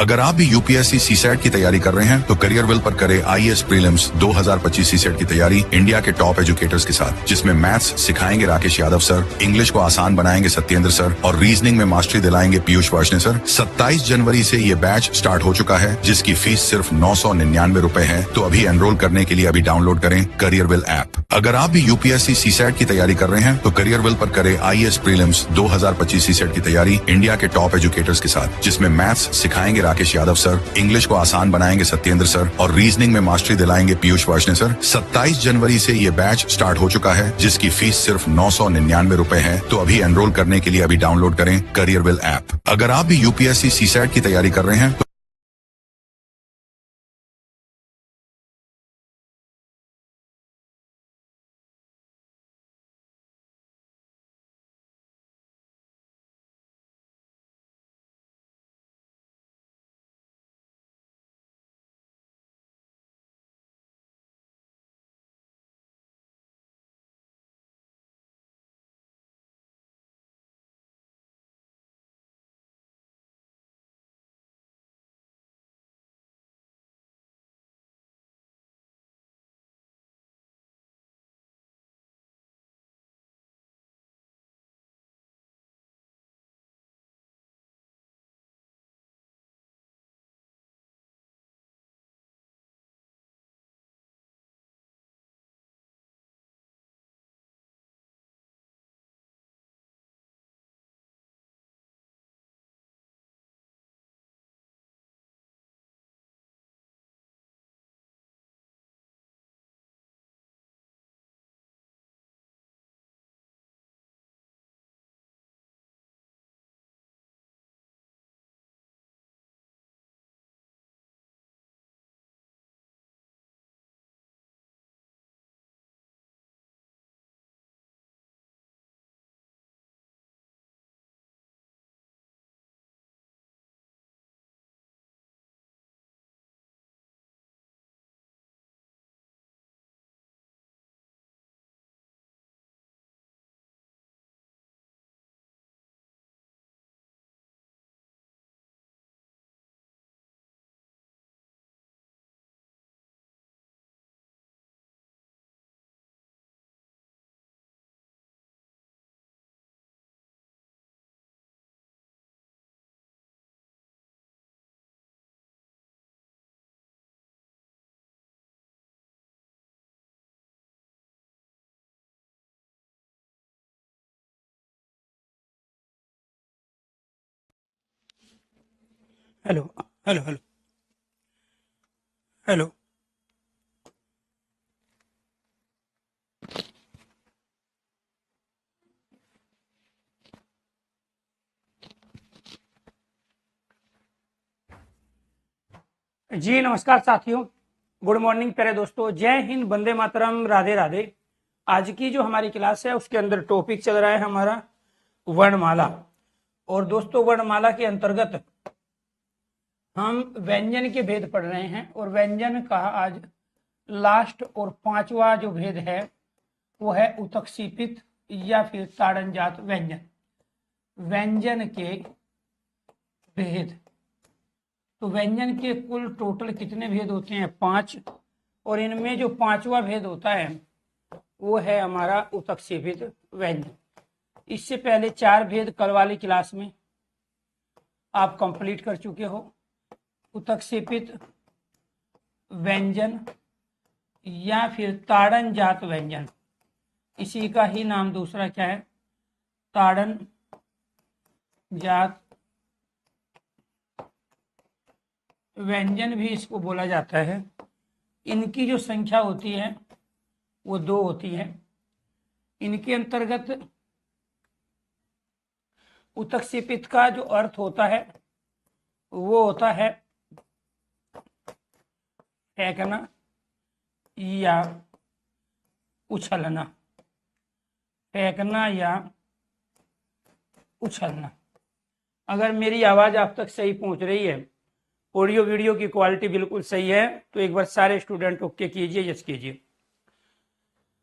अगर आप भी यूपीएससी सीसेट की तैयारी कर रहे हैं तो करियर विल पर करें आईएएस प्रीलिम्स 2025 सीसेट की तैयारी इंडिया के टॉप एजुकेटर्स के साथ, जिसमें मैथ्स सिखाएंगे राकेश यादव सर, इंग्लिश को आसान बनाएंगे सत्येंद्र सर और रीजनिंग में मास्टरी दिलाएंगे पीयूष वार्ष्णेय सर। 27 जनवरी से ये बैच स्टार्ट हो चुका है, जिसकी फीस सिर्फ 999 रुपए है। तो अभी एनरोल करने के लिए अभी डाउनलोड करें करियर विल ऐप। अगर आप भी यूपीएससी सीसेट की तैयारी कर रहे हैं तो करियर विल पर करें आईएएस प्रीलिम्स 2025 सीसेट की तैयारी इंडिया के टॉप एजुकेटर्स के साथ, जिसमें मैथ्स सिखाएंगे राकेश यादव सर, इंग्लिश को आसान बनाएंगे सत्येंद्र सर और रीजनिंग में मास्टरी दिलाएंगे पीयूष वार्ष्णेय सर। 27 जनवरी से ये बैच स्टार्ट हो चुका है, जिसकी फीस सिर्फ 999 रुपए है। तो अभी एनरोल करने के लिए अभी डाउनलोड करें करियर विल ऐप। अगर आप भी यूपीएससी सीसेट की तैयारी कर रहे हैं तो हेलो हेलो हेलो हेलो। जी नमस्कार साथियों, गुड मॉर्निंग प्यारे दोस्तों, जय हिंद, वंदे मातरम, राधे राधे। आज की जो हमारी क्लास है उसके अंदर टॉपिक चल रहा है हमारा वर्णमाला। और दोस्तों वर्णमाला के अंतर्गत हम व्यंजन के भेद पढ़ रहे हैं और व्यंजन का आज लास्ट और पांचवा जो भेद है वो है उत्क्षेपित या फिर ताड़नजात व्यंजन। व्यंजन के भेद, तो व्यंजन के कुल टोटल कितने भेद होते हैं? 5। और इनमें जो पांचवा भेद होता है वो है हमारा उत्क्षेपित व्यंजन। इससे पहले 4 भेद कल वाली क्लास में आप कंप्लीट कर चुके हो। उत्क्षेपित व्यंजन या फिर ताड़न जात व्यंजन, इसी का ही नाम दूसरा क्या है? ताड़न जात व्यंजन भी इसको बोला जाता है। इनकी जो संख्या होती है वो 2 होती है। इनके अंतर्गत उत्क्षेपित का जो अर्थ होता है वो होता है फेंकना या उछलना। फेंकना या उछलना। अगर मेरी आवाज आप तक सही पहुंच रही है, ऑडियो वीडियो की क्वालिटी बिल्कुल सही है, तो एक बार सारे स्टूडेंट ओके कीजिए, यस कीजिए।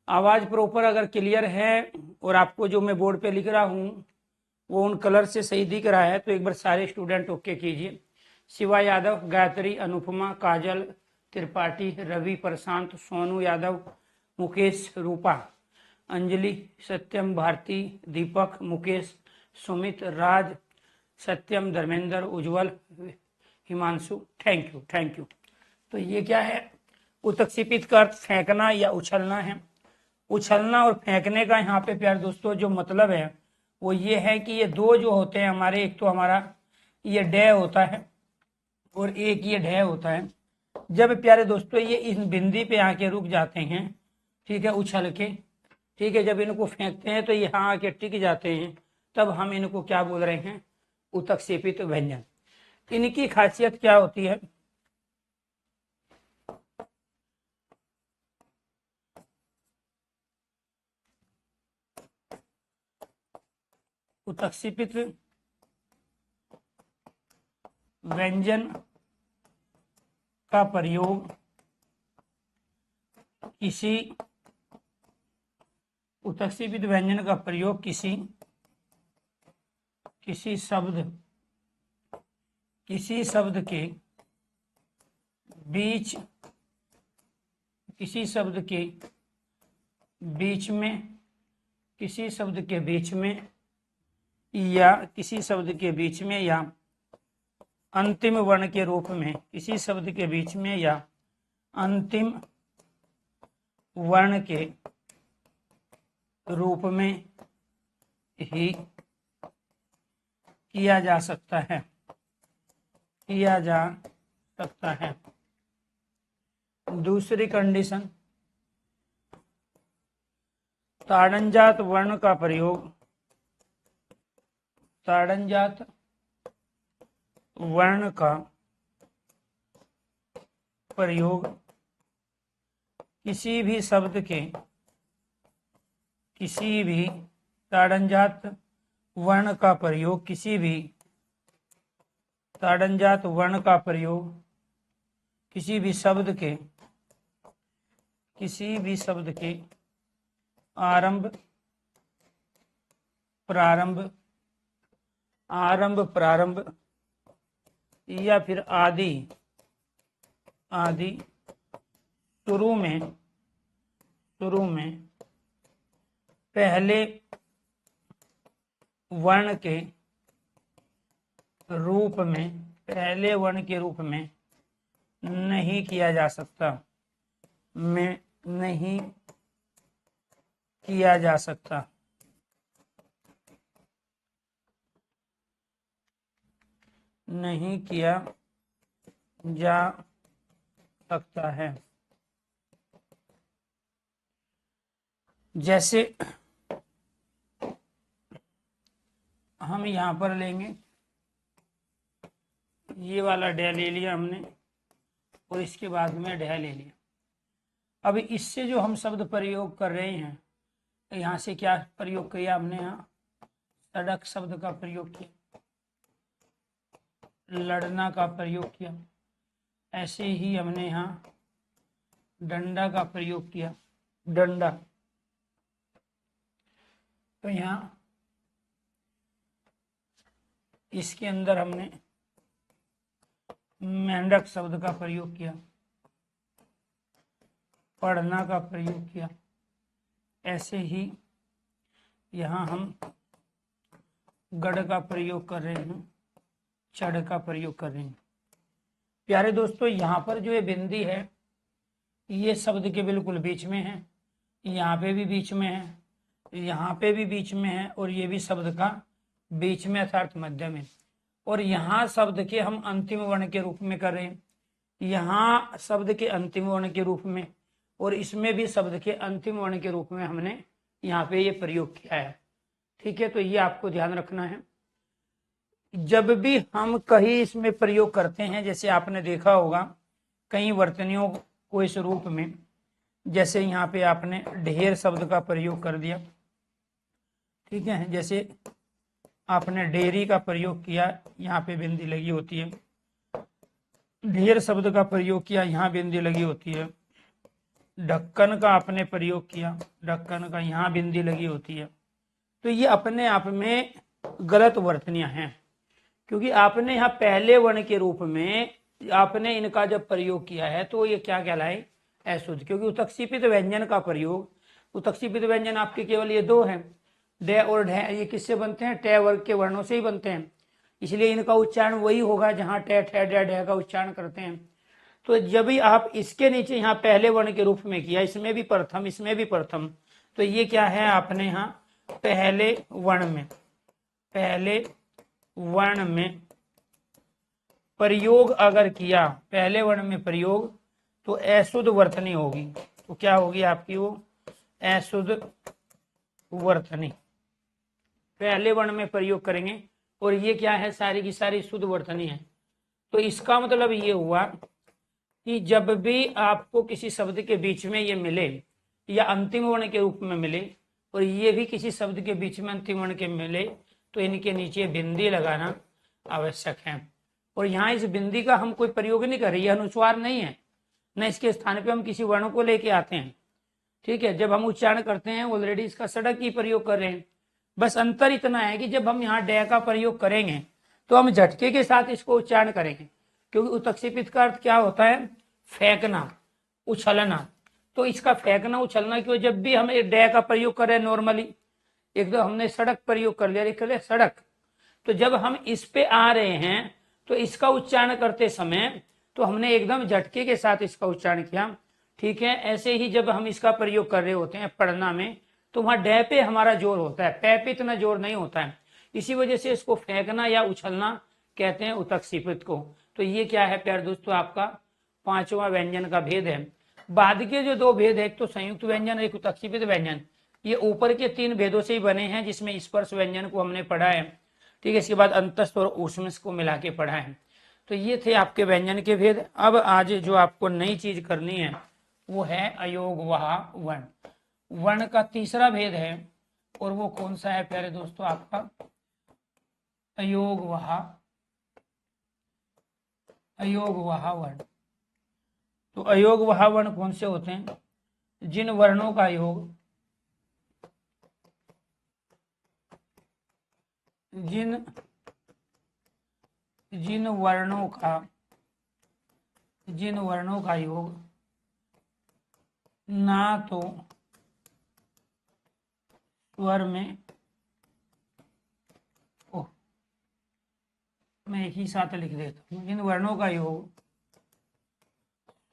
आवाज प्रॉपर अगर क्लियर है और आपको जो मैं बोर्ड पे लिख रहा हूं वो उन कलर से सही दिख रहा है तो एक बार सारे स्टूडेंट ओके कीजिए। शिवा यादव, गायत्री, अनुपमा, काजल, त्रिपाठी, रवि, प्रशांत, सोनू यादव, मुकेश, रूपा, अंजलि, सत्यम, भारती, दीपक, मुकेश, सुमित, राज, सत्यम, धर्मेंद्र, उज्जवल, हिमांशु। Thank you. तो ये क्या है, उत्क्षेपित का अर्थ फेंकना या उछलना है। उछलना और फेंकने का यहाँ पे प्यारे दोस्तों जो मतलब है वो ये है कि ये दो जो होते हैं हमारे, एक तो हमारा ये डे होता है और एक ये ढे होता है। जब प्यारे दोस्तों ये इस बिंदी पे आके रुक जाते हैं, ठीक है, उछल के, ठीक है, जब इनको फेंकते हैं तो यहाँ आके टिक जाते हैं, तब हम इनको क्या बोल रहे हैं, उत्क्षेपित व्यंजन। इनकी खासियत क्या होती है, उत्क्षेपित व्यंजन का प्रयोग किसी उत्क्षेपित व्यंजन का प्रयोग किसी शब्द के बीच किसी शब्द के बीच में या किसी शब्द के बीच में या अंतिम वर्ण के रूप में, किसी शब्द के बीच में या अंतिम वर्ण के रूप में ही किया जा सकता है। दूसरी कंडीशन, ताड़नजात वर्ण का प्रयोग किसी भी शब्द के ताड़नजात वर्ण का प्रयोग किसी भी शब्द के आरंभ, प्रारंभ या फिर आदि शुरू में पहले वर्ण के रूप में नहीं किया जा सकता, नहीं किया जा सकता। है। जैसे हम यहाँ पर लेंगे, ये वाला डे ले लिया हमने और इसके बाद में डे ले लिया। अब इससे जो हम शब्द प्रयोग कर रहे हैं, यहाँ से क्या प्रयोग किया हमने, यहाँ सड़क शब्द का प्रयोग किया, लड़ना का प्रयोग किया, ऐसे ही हमने यहाँ डंडा का प्रयोग किया, डंडा। तो यहाँ इसके अंदर हमने मेंढक शब्द का प्रयोग किया, पढ़ना का प्रयोग किया। ऐसे ही यहाँ हम गढ़ का प्रयोग कर रहे हैं, चढ़ का प्रयोग कर रहे हैं। प्यारे दोस्तों, यहाँ पर जो ये बिंदी है ये शब्द के बिल्कुल बीच में है, यहाँ पे भी बीच में है, यहाँ पे भी बीच में है और ये भी शब्द का बीच में अर्थात मध्य में। और यहाँ शब्द के हम अंतिम वर्ण के रूप में कर रहे हैं, यहाँ शब्द के अंतिम वर्ण के रूप में और इसमें भी शब्द के अंतिम वर्ण के रूप में हमने यहाँ पे ये प्रयोग किया है। ठीक है, तो ये आपको ध्यान रखना है। जब भी हम कहीं इसमें प्रयोग करते हैं, जैसे आपने देखा होगा कई वर्तनियों को इस रूप में, जैसे यहाँ पे आपने ढेर शब्द का प्रयोग कर दिया, ठीक है, जैसे आपने डेयरी का प्रयोग किया, यहाँ पे बिंदी लगी होती है, ढेर शब्द का प्रयोग किया, यहाँ बिंदी लगी होती है, ढक्कन का आपने प्रयोग किया, ढक्कन का यहाँ बिंदी लगी होती है। तो ये अपने आप में गलत वर्तनियां हैं, क्योंकि आपने यहाँ पहले वर्ण के रूप में आपने इनका जब प्रयोग किया है तो ये क्या कहलाए, अशुद्ध। क्योंकि उत्क्षेपित व्यंजन का प्रयोग, उत्क्षेपित व्यंजन आपके केवल ये दो हैं, डे और ढे, ये किससे बनते हैं, टे वर्ग के वर्णों से ही बनते हैं, इसलिए इनका उच्चारण वही होगा जहां टे ठे डे ढे का उच्चारण करते हैं। तो जब भी आप इसके नीचे यहाँ पहले वर्ण के रूप में किया, इसमें भी प्रथम इसमें भी प्रथम, तो ये क्या है आपने यहाँ पहले वर्ण में प्रयोग अगर किया, पहले वर्ण में प्रयोग, तो अशुद्ध वर्तनी होगी। तो क्या होगी आपकी वो अशुद्ध वर्तनी, पहले वर्ण में प्रयोग करेंगे और ये क्या है, सारी की सारी शुद्ध वर्तनी है। तो इसका मतलब ये हुआ कि जब भी आपको किसी शब्द के बीच में ये मिले या अंतिम वर्ण के रूप में मिले और ये भी किसी शब्द के बीच में अंतिम वर्ण के मिले, तो इनके नीचे बिंदी लगाना आवश्यक है। और यहाँ इस बिंदी का हम कोई प्रयोग नहीं कर रहे, यह अनुस्वार नहीं है, न इसके स्थान पे हम किसी वर्ण को लेके आते हैं, ठीक है। जब हम उच्चारण करते हैं ऑलरेडी इसका सड़क ही प्रयोग कर रहे हैं। बस अंतर इतना है कि जब हम यहाँ डे का प्रयोग करेंगे तो हम झटके के साथ इसको उच्चारण करेंगे, क्योंकि उत्क्षेपित का अर्थ क्या होता है, फेंकना, उछलना। तो इसका फेंकना उछलना क्यों, जब भी हम डे का प्रयोग कर रहे हैं नॉर्मली, एक तो हमने सड़क प्रयोग कर लिया, एक सड़क, तो जब हम इस पे आ रहे हैं तो इसका उच्चारण करते समय तो हमने एकदम झटके के साथ इसका उच्चारण किया, ठीक है। ऐसे ही जब हम इसका प्रयोग कर रहे होते हैं पढ़ना में, तो वहां डे पे हमारा जोर होता है, पे पे इतना जोर नहीं होता है, इसी वजह से इसको फेंकना या उछलना कहते हैं उत्क्षेपित को। तो ये क्या है प्यारे दोस्तों, आपका पांचवा व्यंजन का भेद है। बाद के जो दो भेद है, एक तो संयुक्त व्यंजन, एक उत्क्षेपित व्यंजन, ये ऊपर के तीन भेदों से ही बने हैं, जिसमें स्पर्श व्यंजन को हमने पढ़ा है, ठीक है। इसके बाद अंतस्थ और ऊष्मस्थ को मिला के पढ़ा है। तो ये थे आपके व्यंजन के भेद। अब आज जो आपको नई चीज करनी है वो है अयोगवाह वर्ण। वर्ण का तीसरा भेद है, और वो कौन सा है प्यारे दोस्तों, आपका अयोगवाह वर्ण। तो अयोगवाह वर्ण कौन से होते हैं, जिन वर्णों का योग, जिन वर्णों का योग ना तो स्वर में, मैं एक ही साथ लिख देता हूँ, जिन वर्णों का योग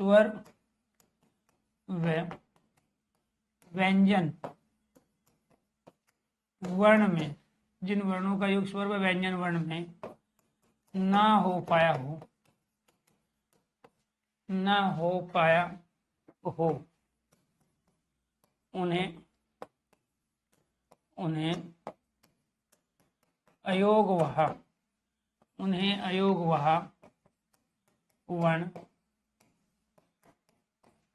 स्वर व व्यंजन वर्ण में, जिन वर्णों का योग स्वर व व्यंजन वर्ण में ना हो पाया हो, उन्हें अयोगवाह वर्ण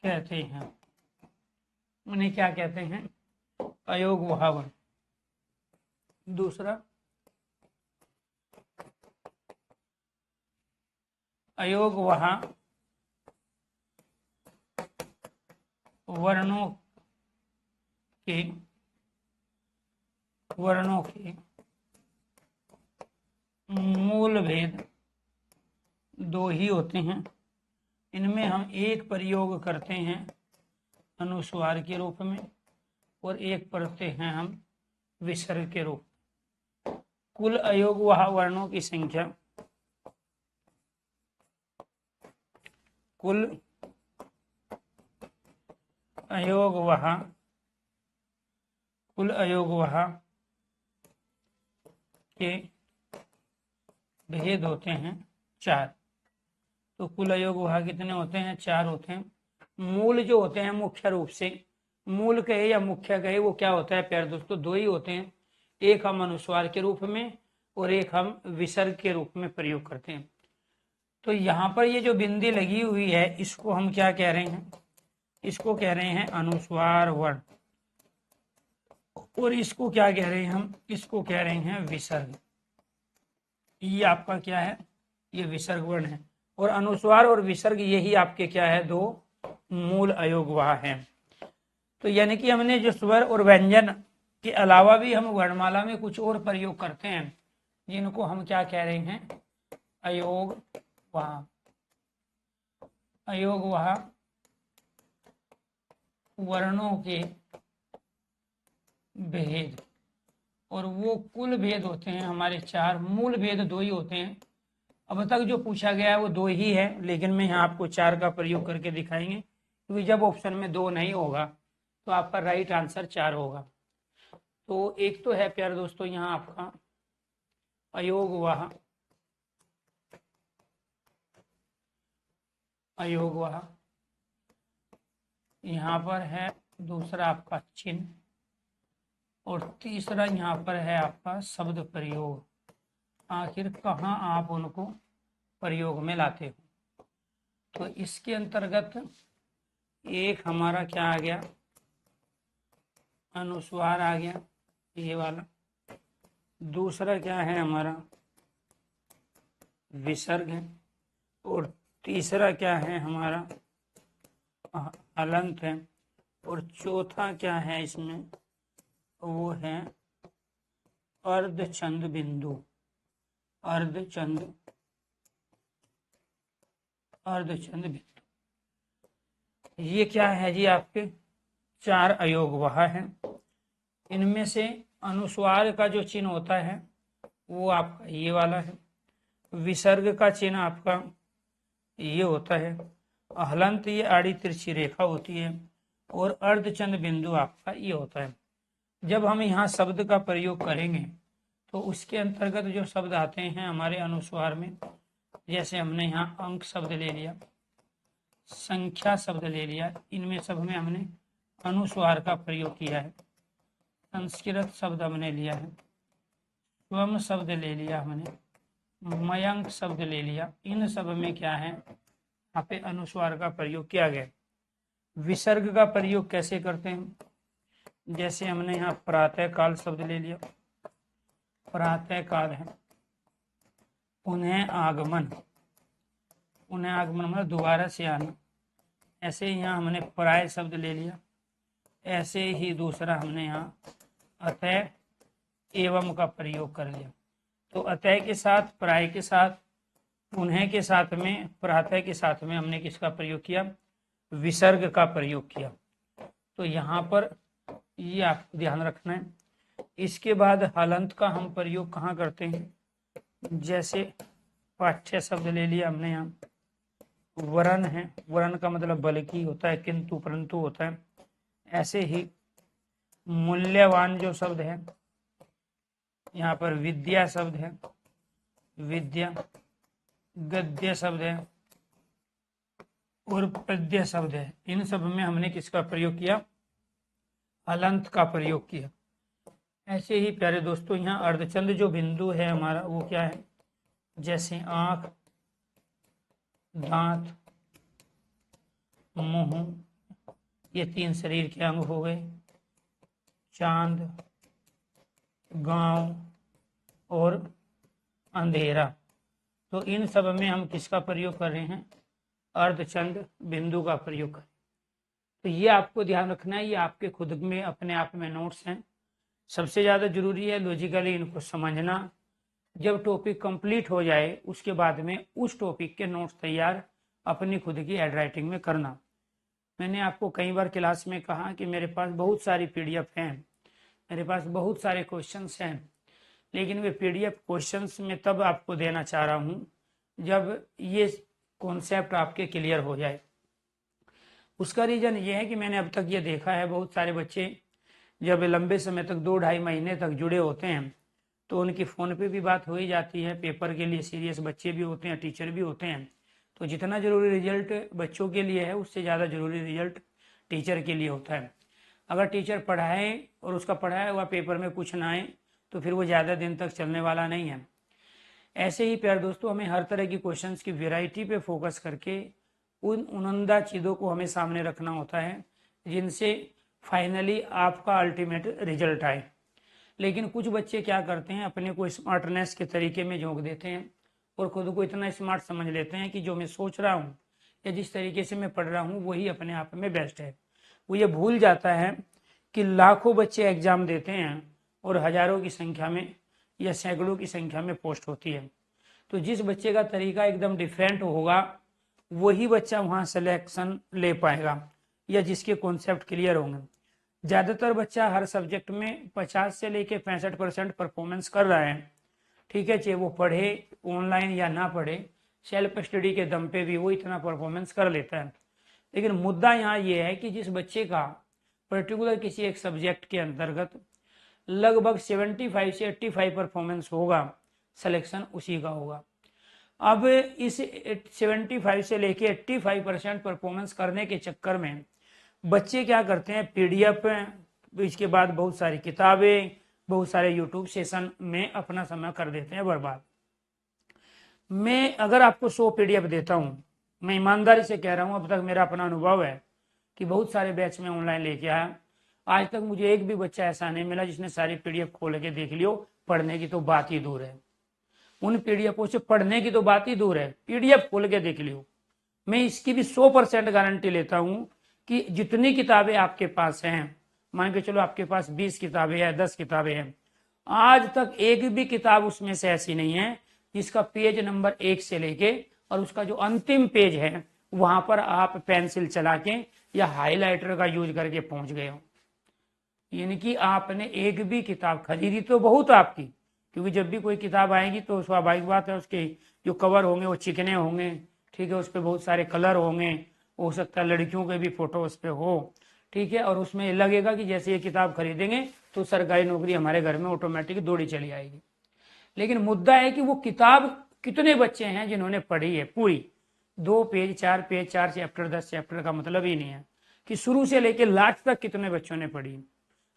कहते हैं। उन्हें क्या कहते हैं, अयोगवाह वर्ण। दूसरा, अयोगवाह वर्णों के मूल भेद दो ही होते हैं। इनमें हम एक प्रयोग करते हैं अनुस्वार के रूप में और एक पढ़ते हैं हम विसर्ग के रूप। कुल अयोगवाह वर्णों की संख्या, कुल अयोगवाह के भेद होते हैं 4। तो कुल अयोगवाह कितने होते हैं, 4 होते हैं। मूल जो होते हैं मुख्य रूप से, मूल कहे या मुख्य कहे, वो क्या होता है प्यारे दोस्तों, 2 ही होते हैं। एक हम अनुस्वार के रूप में और एक हम विसर्ग के रूप में प्रयोग करते हैं। तो यहाँ पर ये जो बिंदी लगी हुई है, इसको हम क्या कह रहे हैं, इसको कह रहे हैं अनुस्वार वर्ण, और इसको क्या कह रहे हैं हम, इसको कह रहे हैं विसर्ग। ये आपका क्या है, ये विसर्ग वर्ण है। और अनुस्वार और विसर्ग यही आपके क्या है, 2 मूल अयोगवाह हैं। तो यानी कि हमने जो स्वर और व्यंजन के अलावा भी हम वर्णमाला में कुछ और प्रयोग करते हैं, जिनको हम क्या कह रहे हैं, अयोगवाह। अयोगवाह वर्णों के भेद, और वो कुल भेद होते हैं हमारे 4, मूल भेद 2 ही होते हैं। अब तक जो पूछा गया है वो 2 ही है, लेकिन मैं यहाँ आपको 4 का प्रयोग करके दिखाएंगे, क्योंकि जब ऑप्शन में 2 नहीं होगा तो आपका राइट आंसर 4 होगा। तो एक तो है प्यारे दोस्तों यहाँ आपका अयोगवाह, अयोगवाह, यहाँ पर है दूसरा आपका चिन्ह, और तीसरा यहाँ पर है आपका शब्द प्रयोग। आखिर कहाँ आप उनको प्रयोग में लाते हो। तो इसके अंतर्गत एक हमारा क्या आ गया, अनुस्वार आ गया, ये वाला। दूसरा क्या है हमारा, विसर्ग है, और तीसरा क्या है हमारा, हलंत है, और चौथा क्या है इसमें, वो है अर्धचंद बिंदु। अर्धचंद बिंदु, ये क्या है जी, आपके 4 अयोगवाह हैं। इनमें से अनुस्वार का जो चिन्ह होता है वो आपका ये वाला है, विसर्ग का चिन्ह आपका ये होता है, हलंत ये आड़ी तिरछी रेखा होती है, और अर्धचंद बिंदु आपका ये होता है। जब हम यहाँ शब्द का प्रयोग करेंगे तो उसके अंतर्गत जो शब्द आते हैं हमारे अनुस्वार में, जैसे हमने यहाँ अंक शब्द ले लिया, संख्या शब्द ले लिया, इनमें सब में हमने अनुस्वार का प्रयोग किया है। संस्कृत शब्द हमने लिया है, स्वम शब्द ले लिया हमने, मयंक शब्द ले लिया, इन सब में क्या है, यहाँ पे अनुस्वार का प्रयोग किया गया। विसर्ग का प्रयोग कैसे करते हैं, जैसे हमने यहाँ प्रातः काल शब्द ले लिया, प्रातः काल है, उन्हें आगमन, उन्हें आगमन मतलब दोबारा से आना। ऐसे ही यहाँ हमने प्राय शब्द ले लिया, ऐसे ही दूसरा हमने यहाँ अतः एवं का प्रयोग कर लिया। तो अतः के साथ, प्राय के साथ, उन्हें के साथ में, प्रातः के साथ में हमने किसका प्रयोग किया, विसर्ग का प्रयोग किया। तो यहाँ पर ये आपको ध्यान रखना है। इसके बाद हलंत का हम प्रयोग कहाँ करते हैं, जैसे पाठ्य शब्द ले लिया हमने, यहाँ वरण है, वरण का मतलब बल्कि होता है, किंतु परंतु होता है। ऐसे ही मूल्यवान जो शब्द है, यहाँ पर विद्या शब्द है, विद्या, गद्य शब्द है, और पद्य शब्द है। इन सब में हमने किसका प्रयोग किया, हलंत का प्रयोग किया। ऐसे ही प्यारे दोस्तों यहाँ अर्धचंद जो बिंदु है हमारा वो क्या है, जैसे आँख, दांत, मुंह, ये 3 शरीर के अंग हो गए, चांद, गांव और अंधेरा। तो इन सब में हम किसका प्रयोग कर रहे हैं, अर्धचंद बिंदु का प्रयोग करें। तो ये आपको ध्यान रखना है, ये आपके खुद में अपने आप में नोट्स हैं। सबसे ज़्यादा जरूरी है लॉजिकली इनको समझना। जब टॉपिक कंप्लीट हो जाए उसके बाद में उस टॉपिक के नोट्स तैयार अपनी खुद की हैंड राइटिंग में करना। मैंने आपको कई बार क्लास में कहा कि मेरे पास बहुत सारी पीडीएफ हैं, मेरे पास बहुत सारे क्वेश्चंस हैं, लेकिन वे पीडीएफ क्वेश्चंस में तब आपको देना चाह रहा हूँ जब ये कॉन्सेप्ट आपके क्लियर हो जाए। उसका रीज़न ये है कि मैंने अब तक ये देखा है, बहुत सारे बच्चे जब लंबे समय तक 2-2.5 महीने तक जुड़े होते हैं तो उनकी फ़ोन पे भी बात हो ही जाती है। पेपर के लिए सीरियस बच्चे भी होते हैं, टीचर भी होते हैं। तो जितना ज़रूरी रिजल्ट बच्चों के लिए है उससे ज़्यादा ज़रूरी रिजल्ट टीचर के लिए होता है। अगर टीचर पढ़ाए और उसका पढ़ाया हुआ पेपर में कुछ ना आए तो फिर वो ज़्यादा दिन तक चलने वाला नहीं है। ऐसे ही प्यारे दोस्तों हमें हर तरह की क्वेश्चंस की वैरायटी पे फोकस करके उन उनंदा चीज़ों को हमें सामने रखना होता है जिनसे फाइनली आपका अल्टीमेट रिजल्ट आए। लेकिन कुछ बच्चे क्या करते हैं, अपने को स्मार्टनेस के तरीके में झोंक देते हैं और खुद को इतना स्मार्ट समझ लेते हैं कि जो मैं सोच रहा हूँ या जिस तरीके से मैं पढ़ रहा हूँ वही अपने आप में बेस्ट है। वो ये भूल जाता है कि लाखों बच्चे एग्जाम देते हैं और हजारों की संख्या में या सैकड़ों की संख्या में पोस्ट होती है। तो जिस बच्चे का तरीका एकदम डिफरेंट होगा वही बच्चा वहाँ सिलेक्शन ले पाएगा या जिसके कॉन्सेप्ट क्लियर होंगे। ज़्यादातर बच्चा हर सब्जेक्ट में 50 से लेके 65% परफॉर्मेंस कर रहा है, ठीक है, चाहे वो पढ़े ऑनलाइन या ना पढ़े, सेल्फ स्टडी के दम पे भी वो इतना परफॉर्मेंस कर लेता है। लेकिन मुद्दा यहाँ ये है कि जिस बच्चे का पर्टिकुलर किसी एक सब्जेक्ट के अंतर्गत लगभग 75 से 85 परफॉर्मेंस होगा, सिलेक्शन उसी का होगा। अब इस 75 से लेके 85% परफॉर्मेंस करने के चक्कर में बच्चे क्या करते हैं, पीडीएफ, इसके बाद बहुत सारी किताबें, बहुत सारे यूट्यूब सेशन में अपना समय कर देते हैं बर्बाद। मैं अगर आपको 100 पीडीएफ देता हूँ, मैं ईमानदारी से कह रहा हूँ, अब तक मेरा अपना अनुभव है कि बहुत सारे बैच में ऑनलाइन लेके आया, आज तक मुझे एक भी बच्चा ऐसा नहीं मिला जिसने सारी पीडीएफ खोल के देख लियो। पढ़ने की तो बात ही दूर है, उन पीडीएफों से पढ़ने की तो बात ही दूर है, पीडीएफ खोल के देख लियो। मैं इसकी भी 100% गारंटी लेता हूँ कि जितनी किताबें आपके पास हैं, मान के चलो आपके पास 20 किताबें हैं, 10 किताबें हैं, आज तक एक भी किताब उसमें से ऐसी नहीं है जिसका पेज नंबर 1 से लेके और उसका जो अंतिम पेज है वहां पर आप पेंसिल चला के या हाईलाइटर का यूज करके पहुंच गए हो। यानी कि आपने एक भी किताब खरीदी तो बहुत आपकी, क्योंकि जब भी कोई किताब आएगी तो स्वाभाविक बात है उसके जो कवर होंगे वो चिकने होंगे, ठीक है, उस पर बहुत सारे कलर होंगे, हो सकता है लड़कियों के भी फोटो उस पर हो, ठीक है, और उसमें लगेगा कि जैसे ये किताब खरीदेंगे तो सरकारी नौकरी हमारे घर में ऑटोमेटिक दौड़ी चली आएगी। लेकिन मुद्दा है कि वो किताब कितने बच्चे हैं जिन्होंने पढ़ी है पूरी, 2 पेज 4 पेज 4 चैप्टर 10 चैप्टर का मतलब ही नहीं है कि शुरू से लेकर लास्ट तक कितने बच्चों ने पढ़ी।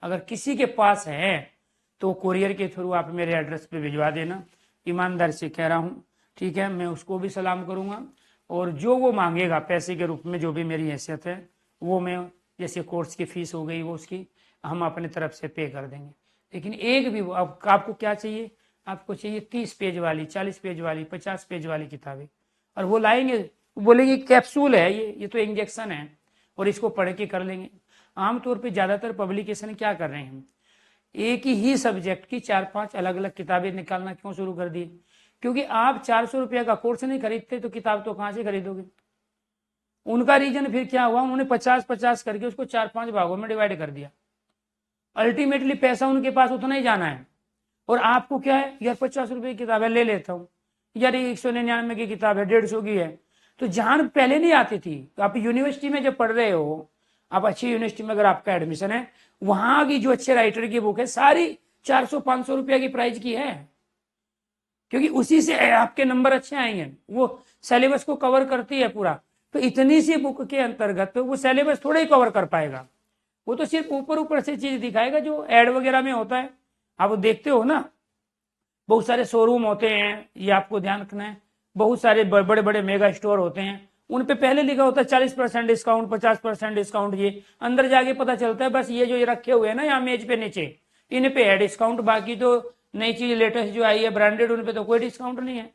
अगर किसी के पास है तो कुरियर के थ्रू आप मेरे एड्रेस पे भिजवा देना, ईमानदारी से कह रहा हूँ, ठीक है, मैं उसको भी सलाम करूँगा और जो वो मांगेगा पैसे के रूप में, जो भी मेरी हैसियत है वो मैं, जैसे कोर्स की फीस हो गई वो उसकी हम अपने तरफ से पे कर देंगे। लेकिन एक भी आपको क्या चाहिए, आपको चाहिए 30 पेज वाली, 40 पेज वाली, 50 पेज वाली किताबें, और वो लाएंगे, बोलेंगे कैप्सूल है ये तो इंजेक्शन है और इसको पढ़ के कर लेंगे। आमतौर पे ज़्यादातर पब्लिकेशन क्या कर रहे हैं, एक ही सब्जेक्ट की 4-5 अलग अलग किताबें निकालना क्यों शुरू कर दी, क्योंकि आप 400 रुपये का कोर्स नहीं खरीदते तो किताब तो कहाँ से खरीदोगे। उनका रीजन फिर क्या हुआ, उन्होंने 50-50 करके उसको 4-5 भागों में डिवाइड कर दिया। अल्टीमेटली पैसा उनके पास उतना ही जाना है और आपको क्या है, यार 50 रुपये की किताब है ले लेता हूँ, यार 199 की किताब है, 150 की है। तो जान पहले नहीं आती थी, तो आप यूनिवर्सिटी में जब पढ़ रहे हो, आप अच्छी यूनिवर्सिटी में अगर आपका एडमिशन है, वहां की जो अच्छे राइटर की बुक है सारी 400-500 रुपये की प्राइस की है, क्योंकि उसी से आपके नंबर अच्छे आएंगे, वो सिलेबस को कवर करती है पूरा। तो इतनी सी बुक के अंतर्गत तो वो सिलेबस थोड़ा ही कवर कर पाएगा, वो तो सिर्फ ऊपर ऊपर से चीज दिखाएगा जो एड वगैरह में होता है। आप वो देखते हो ना, बहुत सारे शोरूम होते हैं, ये आपको ध्यान रखना है, बहुत सारे बड़े बड़े मेगा स्टोर होते हैं, उन पे पहले लिखा होता है 40% डिस्काउंट, 50% डिस्काउंट। ये अंदर जाके पता चलता है बस ये जो ये रखे हुए हैं ना यहाँ मेज पे नीचे, इन पे है डिस्काउंट, बाकी तो नई चीज लेटेस्ट जो आई है ब्रांडेड उन पे तो कोई डिस्काउंट नहीं है।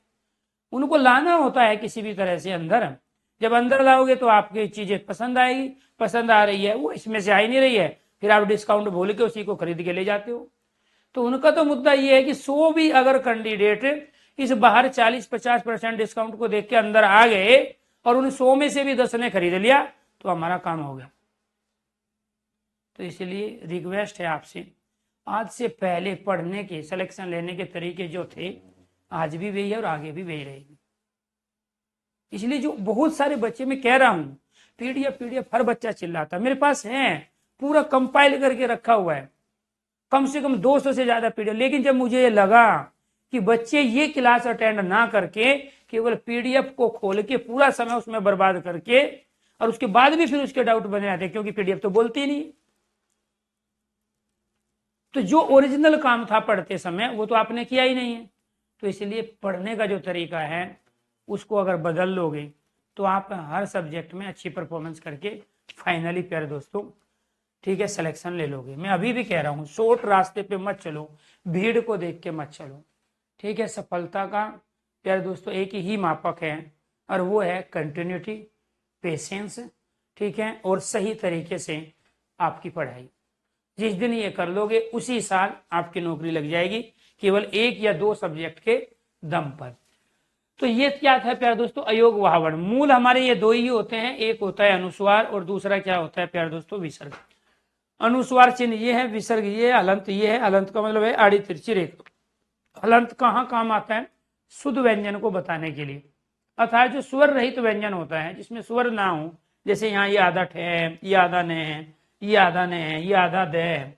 उनको लाना होता है किसी भी तरह से अंदर, जब अंदर लाओगे तो आपकी चीजें पसंद आएगी, पसंद आ रही है, वो इसमें से आ ही नहीं रही है, फिर आप डिस्काउंट भूल के उसी को खरीद के ले जाते हो। तो उनका तो मुद्दा ये है कि 100 भी अगर कैंडिडेट इस बाहर 40-50% डिस्काउंट को देख के अंदर आ गए और उन 100 में से भी 10 ने खरीद लिया तो हमारा काम हो गया। तो इसलिए रिक्वेस्ट है आपसे, आज से पहले पढ़ने के, सिलेक्शन लेने के तरीके जो थे आज भी वही है और आगे भी वही रहेगी। इसलिए जो बहुत सारे बच्चे, मैं कह रहा हूं पीडीएफ हर बच्चा चिल्लाता है, मेरे पास है पूरा कंपाइल करके रखा हुआ है, कम से कम 200 से ज्यादा पीडीएफ। लेकिन जब मुझे ये लगा कि बच्चे ये क्लास अटेंड ना करके केवल पीडीएफ को खोल के पूरा समय उसमें बर्बाद करके और उसके बाद भी फिर उसके डाउट बने रहते, क्योंकि पीडीएफ तो बोलती नहीं, तो जो ओरिजिनल काम था पढ़ते समय वो तो आपने किया ही नहीं है। तो इसलिए पढ़ने का जो तरीका है उसको अगर बदल लोगे तो आप हर सब्जेक्ट में अच्छी परफॉर्मेंस करके फाइनली प्यारे दोस्तों, ठीक है, सिलेक्शन ले लोगे। मैं अभी भी कह रहा हूँ शॉर्ट रास्ते पे मत चलो, भीड़ को देख के मत चलो, ठीक है। सफलता का प्यारे दोस्तों एक ही मापक है और वो है कंटिन्यूटी, पेशेंस, ठीक है, और सही तरीके से आपकी पढ़ाई। जिस दिन ये कर लोगे उसी साल आपकी नौकरी लग जाएगी, केवल एक या दो सब्जेक्ट के दम पर। तो ये क्या था प्यारे दोस्तों, अयोग वह वर्ण। मूल हमारे ये दो ही होते हैं, एक होता है अनुस्वार और दूसरा क्या होता है प्यारे दोस्तों, विसर्ग। अनुस्वार चिन्ह ये है, विसर्ग ये, हलंत ये है। हलंत का मतलब है आड़ी तिरछी रेखा। हलंत कहाँ काम आता है, शुद्ध व्यंजन को बताने के लिए, अर्थात जो स्वर रहित व्यंजन होता है जिसमें स्वर ना हो, जैसे यहाँ ये आधा ठ है, ये आधा न है, ये आधा न है, ये आधा द है।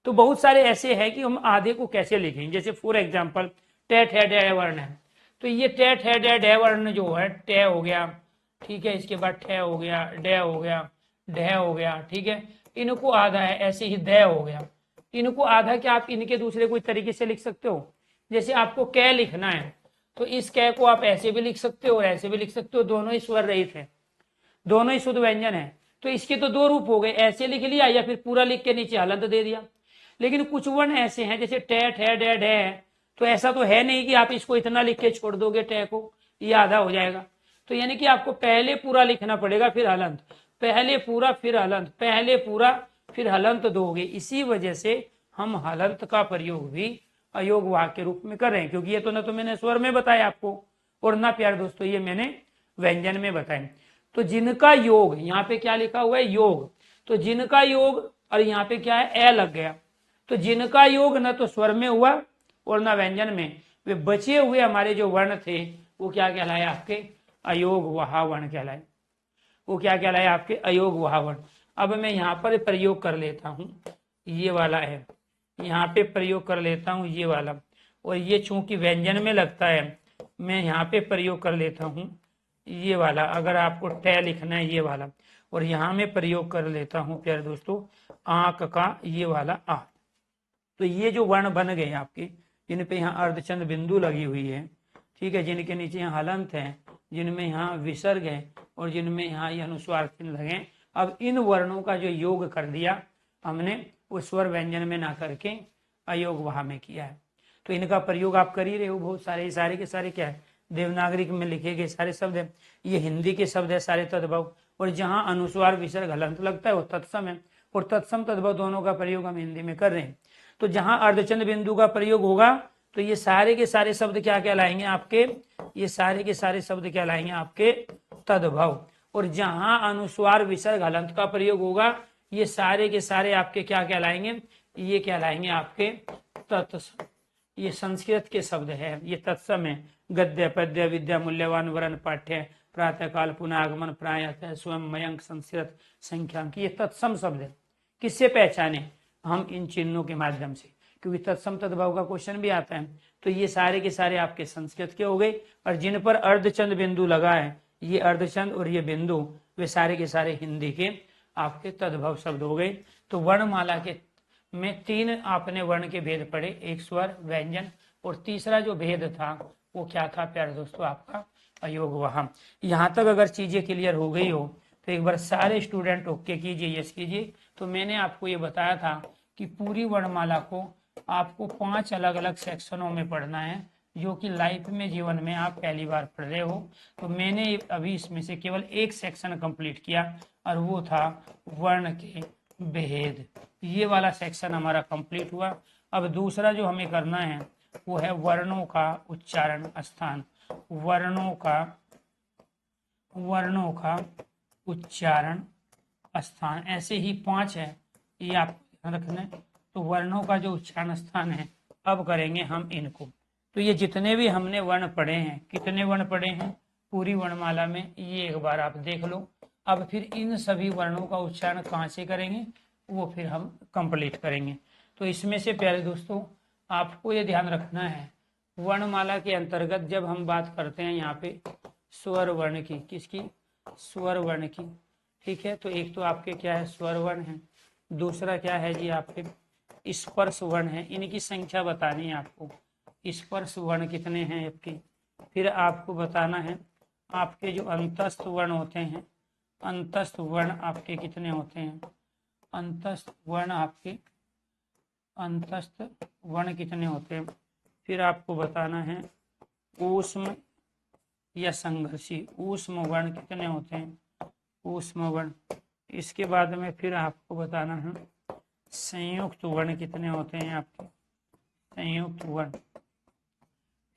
तो बहुत सारे ऐसे हैं कि हम आधे को कैसे लिखें, जैसे फॉर एग्जाम्पल ट ठ ड वर्ण है, तो ये ट ठ ड वर्ण जो है, ट हो गया, ठीक है, इसके बाद ठ हो गया, ड हो गया, ढ हो गया, ठीक है, इनको आधा है। ऐसे ही द हो गया, इनको आधा क्या आप इनके दूसरे कोई तरीके से लिख सकते हो। जैसे आपको क लिखना है तो इस क को आप ऐसे भी लिख सकते हो और ऐसे भी लिख सकते हो, दोनों ही स्वर रहित है, दोनों ही शुद्ध व्यंजन है। तो इसके तो दो रूप हो गए, ऐसे लिख लिया या फिर पूरा लिख के नीचे हलंत दे दिया। लेकिन कुछ वर्ण ऐसे हैं जैसे ट ठ ड ढ है, तो ऐसा तो है नहीं कि आप इसको इतना लिख के छोड़ दोगे ट को, ये आधा हो जाएगा। तो यानी कि आपको पहले पूरा लिखना पड़ेगा फिर हलंत, पहले पूरा फिर हलंत, पहले पूरा फिर हलंत दोगे। इसी वजह से हम हलंत का प्रयोग भी अयोग वाक्य के रूप में कर रहे हैं, क्योंकि ये तो ना तो मैंने स्वर में बताया आपको और ना प्यारे दोस्तों ये मैंने व्यंजन में बताया। तो जिनका योग, यहाँ पे क्या लिखा हुआ है, योग, तो जिनका योग, और यहाँ पे क्या है, ए लग गया। तो जिनका योग न तो स्वर में हुआ और न व्यंजन में, वे बचे हुए हमारे जो वर्ण थे वो क्या कहलाए, आपके अयोग वहा वर्ण कहलाए। वो क्या कहलाए, आपके अयोग वहा वर्ण। अब मैं यहाँ पर प्रयोग कर लेता हूँ, ये वाला है, यहाँ पे प्रयोग कर लेता हूँ ये वाला, और ये चूंकि व्यंजन में लगता है मैं यहाँ पे प्रयोग कर लेता हूँ ये वाला। अगर आपको ट लिखना है ये वाला, और यहाँ में प्रयोग कर लेता हूँ प्यारे दोस्तों आंक का ये वाला आ। तो ये जो वर्ण बन गए आपके, जिन पे यहाँ अर्धचंद बिंदु लगी हुई है, ठीक है, जिनके नीचे यहाँ हलंत है, जिनमें यहाँ विसर्ग है और जिनमें यहाँ ये अनुस्वार चिन्ह लगे, अब इन वर्णों का जो योग कर दिया हमने, वो स्वर व्यंजन में ना करके अयोग वहा में किया है। तो इनका प्रयोग आप कर ही रहे हो, बहुत सारे के सारे क्या है, देवनागरिक में लिखे गए सारे शब्द है, ये हिंदी के शब्द है सारे तद्भव, और जहाँ अनुस्वार विसर्ग हलंत लगता है वो तत्सम है, और तत्सम तद्भव दोनों का प्रयोग हम हिंदी में कर रहे हैं। तो जहाँ अर्धचंद बिंदु का प्रयोग होगा तो ये सारे के सारे शब्द क्या कहलाएंगे आपके, ये सारे के सारे शब्द कहलाएंगे आपके तद्भव, और जहाँ अनुस्वार विसर्ग हलंत का प्रयोग होगा ये सारे के सारे आपके क्या कहलाएंगे, ये कहलाएंगे आपके तत्सम। ये संस्कृत के शब्द है, ये तत्सम है। गद्य पद्य विद्या मूल्यवान वरण पाठ्य प्रातः काल पुनः आगमन प्रायः स्वयं मयंक संस्कृत संख्यांक, ये तत्सम शब्द है। किससे पहचाने हम, इन चिन्हों के माध्यम से, क्योंकि तत्सम तद्भव का क्वेश्चन भी आता है। तो ये सारे के सारे आपके संस्कृत के हो गए, और जिन पर अर्धचंद बिंदु लगा है, ये अर्धचंद और ये बिंदु, वे सारे के सारे हिंदी के आपके तद्भव शब्द हो गए। तो वर्णमाला के में तीन आपने वर्ण के भेद पढ़े, एक स्वर, व्यंजन, और तीसरा जो भेद था वो क्या था प्यारे दोस्तों, आपका अयोग वहा। यहाँ तक अगर चीजें क्लियर हो गई हो तो एक बार सारे स्टूडेंट ओके कीजिए, यस कीजिए। तो मैंने आपको ये बताया था कि पूरी वर्णमाला को आपको 5 अलग अलग सेक्शनों में पढ़ना है, जो कि लाइफ में, जीवन में आप पहली बार पढ़ रहे हो। तो मैंने अभी इसमें से केवल एक सेक्शन कंप्लीट किया, और वो था वर्ण के भेद। ये वाला सेक्शन हमारा कंप्लीट हुआ। अब दूसरा जो हमें करना है वो है वर्णों का उच्चारण स्थान, वर्णों का उच्चारण स्थान। ऐसे ही 5 है, ये आप ध्यान रखना है। तो वर्णों का जो उच्चारण स्थान है, अब करेंगे हम इनको। तो ये जितने भी हमने वर्ण पढ़े हैं, कितने वर्ण पढ़े हैं पूरी वर्णमाला में, ये एक बार आप देख लो। अब फिर इन सभी वर्णों का उच्चारण कहाँ से करेंगे वो फिर हम कंप्लीट करेंगे। तो इसमें से प्यारे दोस्तों आपको ये ध्यान रखना है, वर्णमाला के अंतर्गत जब हम बात करते हैं यहाँ पे स्वर वर्ण की, किसकी, स्वर वर्ण की, ठीक है। तो एक तो आपके क्या है, स्वर वर्ण है, दूसरा क्या है जी आपके स्पर्श वर्ण है। इनकी संख्या बतानी है आपको, स्पर्श वर्ण कितने हैं आपके। फिर आपको बताना है आपके जो अंतस्थ वर्ण होते हैं, अंतस्थ वर्ण आपके कितने होते हैं, अंतस्थ वर्ण आपके, अंतस्थ वर्ण कितने होते हैं। फिर आपको बताना है ऊष्म या संघर्षी, ऊष्म वर्ण कितने होते हैं, ऊष्म वर्ण। इसके बाद में फिर आपको बताना है संयुक्त वर्ण कितने होते हैं आपके, संयुक्त वर्ण।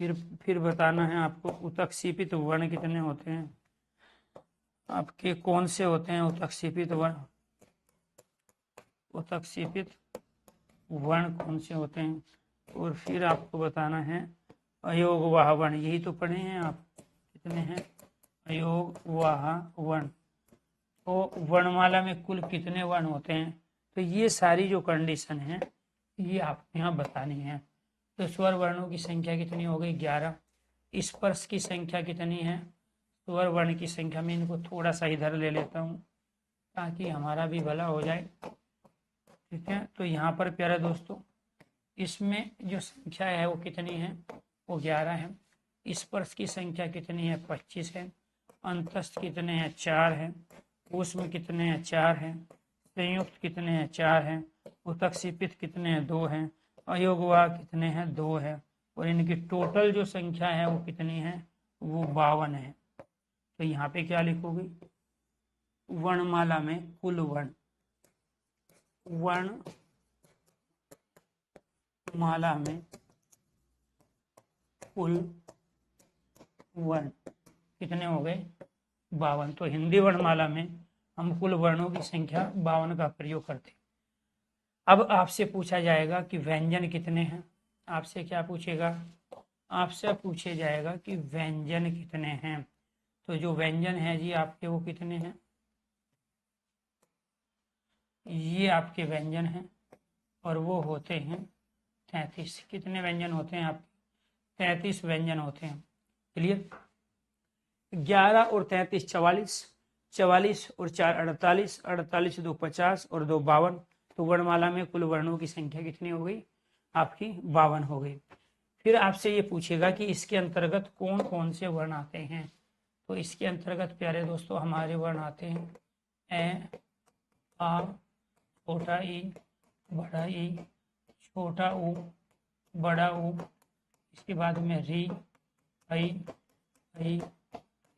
फिर बताना है आपको उत्क्षेपित वर्ण कितने होते हैं, आपके कौन से होते हैं उत्क्षेपित वर्ण, उत्क्षेपित वर्ण कौन से होते हैं। और फिर आपको बताना है अयोगवाह वर्ण, यही तो पढ़े हैं आप, कितने हैं अयोगवाह वर्ण। तो वर्णमाला में कुल कितने वर्ण होते हैं, तो ये सारी जो कंडीशन है ये आपको यहाँ बतानी है। तो स्वर वर्णों की संख्या कितनी हो गई 11, स्पर्श की संख्या कितनी है, स्वर वर्ण की संख्या में इनको थोड़ा सा इधर ले लेता हूँ ताकि हमारा भी भला हो जाए, ठीक है। तो यहाँ पर प्यारे दोस्तों इसमें जो संख्या है वो कितनी है, वो 11 है। स्पर्श की संख्या कितनी है 25 है, अंतस्थ कितने हैं 4 है, ऊष्म कितने हैं 4 हैं, संयुक्त कितने हैं 4 हैं, उत्क्षेपित कितने हैं 2 हैं, अयोगवाह कितने हैं 2 है, और इनकी टोटल जो संख्या है वो कितनी है, वो 52 है। तो यहाँ पे क्या लिखोगे, वर्णमाला में कुल वर्ण, वर्णमाला में कुल वर्ण कितने हो गए 52। तो हिंदी वर्णमाला में हम कुल वर्णों की संख्या 52 का प्रयोग करते हैं। अब आपसे पूछा जाएगा कि व्यंजन कितने हैं, आपसे क्या पूछेगा, आपसे पूछे जाएगा कि व्यंजन कितने हैं। तो जो व्यंजन है जी आपके वो कितने हैं, ये आपके व्यंजन हैं और वो होते हैं 33। कितने व्यंजन होते हैं आपके, 33 व्यंजन होते हैं। क्लियर, 11 और 33 44, 44 और 4 48, 48 2 50 और 2 52। तो वर्णमाला में कुल वर्णों की संख्या कितनी हो गई आपकी 52 हो गई। फिर आपसे ये पूछेगा कि इसके अंतर्गत कौन कौन से वर्ण आते हैं। तो इसके अंतर्गत प्यारे दोस्तों हमारे वर्ण आते हैं ए, आ, छोटा ई, बड़ा ई, छोटा ऊ, बड़ा ऊ, इसके बाद में री, ऐ,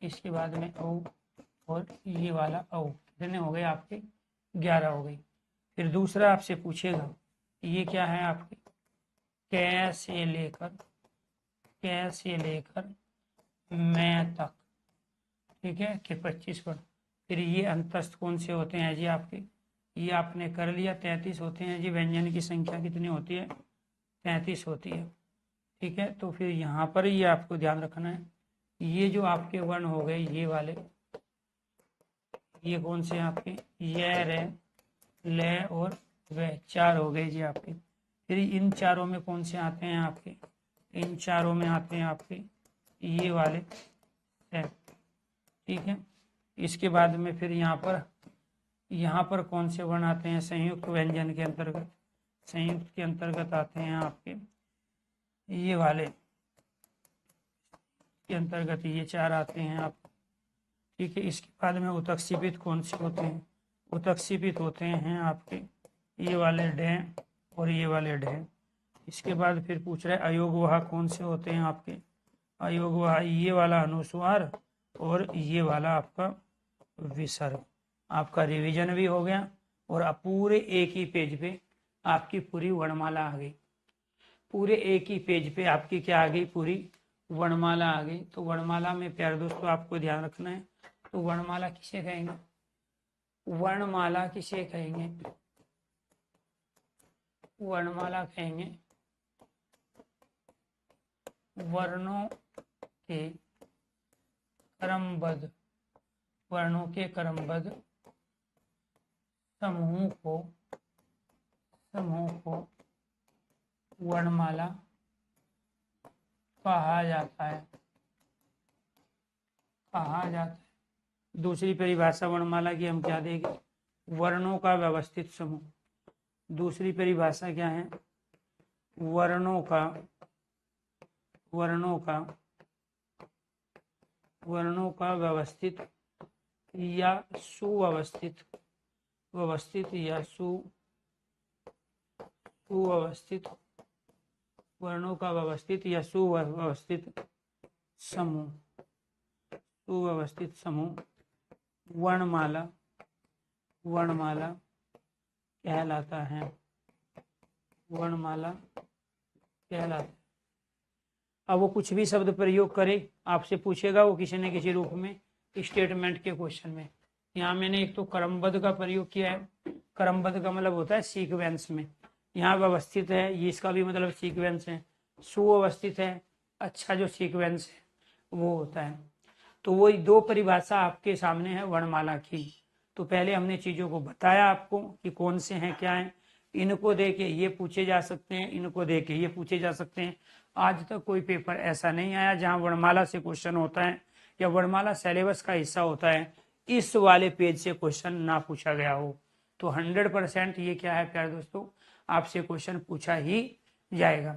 इसके बाद में औ, और ये वाला औ। कितने हो गए आपके 11 हो गई। फिर दूसरा आपसे पूछेगा ये क्या है आपके, कैसे लेकर मैं तक, ठीक है, कि 25 वर्ण। फिर ये अंतस्थ कौन से होते हैं जी आपके, ये आपने कर लिया 33 होते हैं जी। व्यंजन की संख्या कितनी होती है 33 होती है, ठीक है। तो फिर यहाँ पर ये आपको ध्यान रखना है, ये जो आपके वर्ण हो गए ये वाले, ये कौन से आपके, ये रे ले और वे 4 हो गए जी आपके। फिर इन चारों में कौन से आते हैं आपके, इन चारों में आते हैं आपके ये वाले है, ठीक है। इसके बाद में फिर यहाँ पर कौन से वर्ण आते हैं, संयुक्त व्यंजन के अंतर्गत, संयुक्त के अंतर्गत आते हैं आपके ये वाले, के अंतर्गत ये 4 आते हैं आप, ठीक है। इसके बाद में उत्क्षेपित कौन से होते हैं, उत्क्षेपित होते हैं आपके ये वाले डे और ये वाले डे। इसके बाद फिर पूछ रहे अयोगवाह कौन से होते हैं आपके, अयोगवाह ये वाला अनुस्वार और ये वाला आपका विसर्ग। आपका रिवीजन भी हो गया और अब पूरे एक ही पेज पे आपकी पूरी वर्णमाला आ गई, पूरे एक ही पेज पे आपकी क्या आ गई, पूरी वर्णमाला आ गई। तो वर्णमाला में प्यारे दोस्तों आपको ध्यान रखना है, तो वर्णमाला किसे कहेंगे, वर्णमाला किसे कहेंगे, वर्णमाला कहेंगे वर्णों के क्रमबद्ध, वर्णों के क्रमबद्ध समूह को वर्णमाला कहा जाता है, कहा जाता है। दूसरी परिभाषा वर्णमाला की हम क्या देंगे, वर्णों का व्यवस्थित समूह। दूसरी परिभाषा क्या है, वर्णों का व्यवस्थित या सुव्यवस्थित, व्यवस्थित या सुव्यवस्थित, वर्णों का व्यवस्थित या सुव्यवस्थित समूह, सुव्यवस्थित समूह वर्णमाला कहलाता है, वर्णमाला कहलाता है। अब वो कुछ भी शब्द प्रयोग करे, आपसे पूछेगा वो किसी न किसी रूप में स्टेटमेंट के क्वेश्चन में। यहाँ मैंने एक तो क्रमबद्ध का प्रयोग किया है, क्रमबद्ध का मतलब होता है सीक्वेंस में। यहाँ व्यवस्थित है, ये इसका भी मतलब सीक्वेंस है। सुव्यवस्थित है, अच्छा जो सीक्वेंस है वो होता है। तो वो दो परिभाषा आपके सामने है वर्णमाला की। तो पहले हमने चीजों को बताया आपको कि कौन से हैं, क्या हैं। इनको दे के ये पूछे जा सकते हैं, इनको दे के ये पूछे जा सकते हैं। आज तक कोई पेपर ऐसा नहीं आया जहां वर्णमाला से क्वेश्चन होता है या वर्णमाला सिलेबस का हिस्सा होता है इस वाले पेज से क्वेश्चन ना पूछा गया हो। तो 100% ये क्या है प्यारे दोस्तों, आपसे क्वेश्चन पूछा ही जाएगा।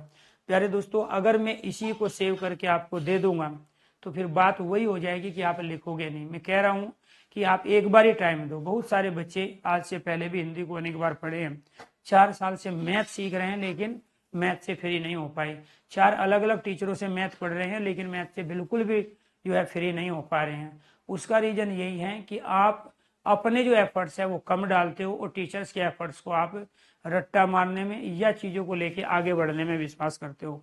प्यारे दोस्तों, अगर मैं इसी को सेव करके आपको दे दूंगा तो फिर बात वही हो जाएगी कि आप लिखोगे नहीं। मैं कह रहा हूं कि आप एक बार ही टाइम दो। बहुत सारे बच्चे आज से पहले भी हिंदी को अनेक बार पढ़े हैं, 4 साल से मैथ सीख रहे हैं लेकिन मैथ से फ्री नहीं हो पाए। 4 अलग अलग टीचरों से मैथ पढ़ रहे हैं लेकिन मैथ से बिल्कुल भी जो है फ्री नहीं हो पा रहे हैं। उसका रीजन यही है कि आप अपने जो एफर्ट्स है वो कम डालते हो और टीचर्स के एफर्ट्स को आप रट्टा मारने में या चीज़ों को लेके आगे बढ़ने में विश्वास करते हो।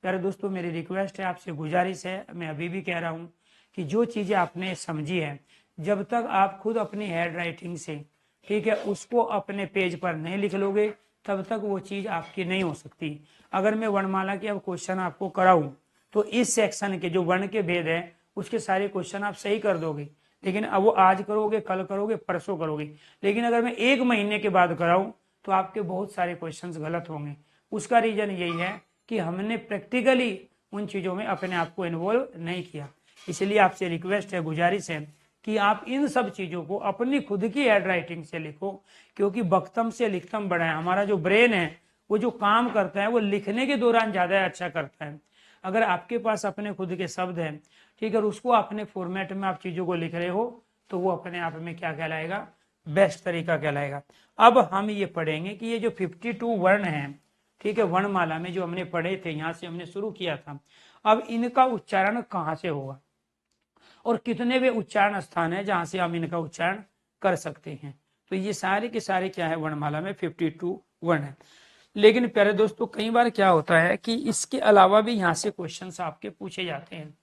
प्यारे दोस्तों, मेरी रिक्वेस्ट है, आपसे गुजारिश है, मैं अभी भी कह रहा हूँ कि जो चीज़ें आपने समझी है, जब तक आप खुद अपनी हैंड राइटिंग से, ठीक है, उसको अपने पेज पर नहीं लिख लोगे तब तक वो चीज़ आपकी नहीं हो सकती। अगर मैं वर्णमाला के अब क्वेश्चन आपको कराऊं तो इस सेक्शन के जो वर्ण के भेद है उसके सारे क्वेश्चन आप सही कर दोगे, लेकिन अब वो आज करोगे, कल करोगे, परसों करोगे। लेकिन अगर मैं 1 महीने के बाद कराऊं तो आपके बहुत सारे क्वेश्चंस गलत होंगे। उसका रीजन यही है कि हमने प्रैक्टिकली उन चीज़ों में अपने आप को इन्वॉल्व नहीं किया। इसलिए आपसे रिक्वेस्ट है, गुजारिश है कि आप इन सब चीज़ों को अपनी खुद की हैंड राइटिंग से लिखो, क्योंकि बख्तम से लिखतम बड़ा है। हमारा जो ब्रेन है वो जो काम करता है वो लिखने के दौरान ज़्यादा अच्छा करता है। अगर आपके पास अपने खुद के शब्द हैं, ठीक है, और उसको अपने फॉर्मेट में आप चीज़ों को लिख रहे हो तो वो अपने आप में क्या कहलाएगा, बेस्ट तरीका कहलाएगा। अब हम ये पढ़ेंगे कि ये जो 52 वर्ण हैं, ठीक है, वर्णमाला में जो हमने पढ़े थे, यहाँ से हमने शुरू किया था, अब इनका उच्चारण कहाँ से होगा और कितने वे उच्चारण स्थान है जहां से हम इनका उच्चारण कर सकते हैं। तो ये सारे के सारे क्या है, वर्णमाला में 52 वर्ण है। लेकिन प्यारे दोस्तों, कई बार क्या होता है कि इसके अलावा भी यहाँ से क्वेश्चंस आपके पूछे जाते हैं,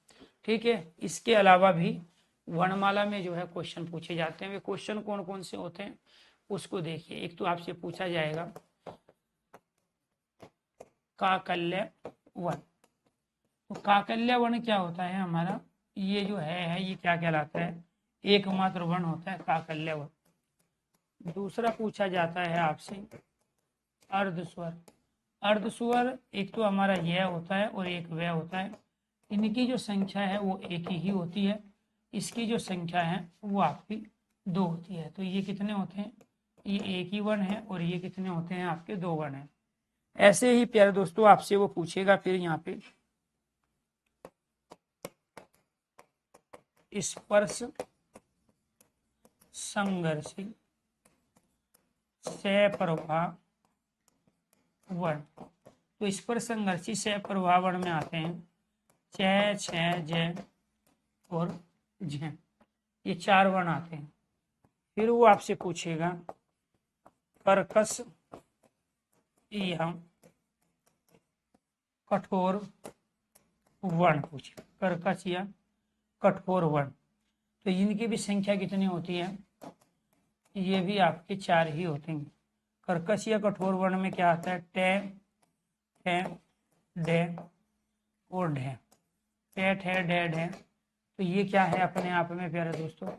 ठीक है, इसके अलावा भी वर्णमाला में जो है क्वेश्चन पूछे जाते हैं। वे क्वेश्चन कौन कौन से होते हैं उसको देखिए। एक तो आपसे पूछा जाएगा काकल्य वर्ण। तो काकल्य वर्ण क्या होता है हमारा, ये जो है ये क्या कहलाता है, एकमात्र वर्ण होता है काकल्य वर्ण। दूसरा पूछा जाता है आपसे अर्धस्वर। अर्धस्वर एक तो हमारा यह होता है और एक वह होता है। इनकी जो संख्या है वो एक ही होती है, इसकी जो संख्या है वो आपकी 2 होती है। तो ये कितने होते हैं, ये एक ही वर्ण है और ये कितने होते हैं आपके 2 वर्ण हैं। ऐसे ही प्यारे दोस्तों आपसे वो पूछेगा फिर यहाँ पे स्पर्श संघर्षी सप्रभाव वर्ण। तो स्पर्श संघर्षी सप्रभाव वर्ण में आते हैं च, छ, ज और झ, ये 4 वर्ण आते हैं। फिर वो आपसे पूछेगा कर्कश या कठोर वर्ण, पूछे कर्कश या कठोर वर्ण। तो इनकी भी संख्या कितनी होती है, ये भी आपके 4 ही होते हैं। कर्कश या कठोर वर्ण में क्या आता है, टे, ठे, डे और ढे, टे, ठे, डे, ढे। तो ये क्या है अपने आप में प्यारे दोस्तों,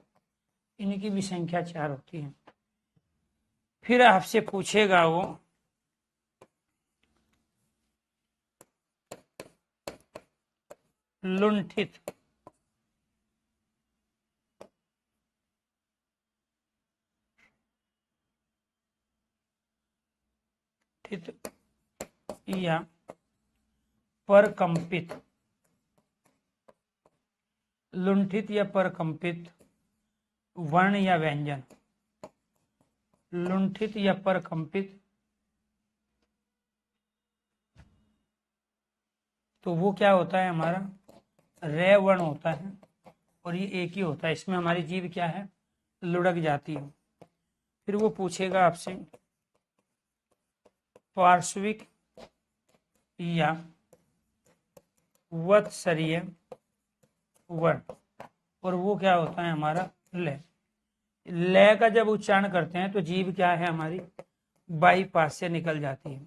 इनकी भी संख्या 4 होती है। फिर आपसे पूछेगा वो लुंठित। या परकंपित, लुंठित या परकंपित वर्ण या व्यंजन। लुंठित या परकंपित, तो वो क्या होता है हमारा, रे वर्ण होता है और ये एक ही होता है। इसमें हमारी जीभ क्या है, लुढ़क जाती है। फिर वो पूछेगा आपसे पार्श्विक या वत्सरीय वर्ण, और वो क्या होता है हमारा ले। ले का जब उच्चारण करते हैं तो जीभ क्या है हमारी बाईपास से निकल जाती है।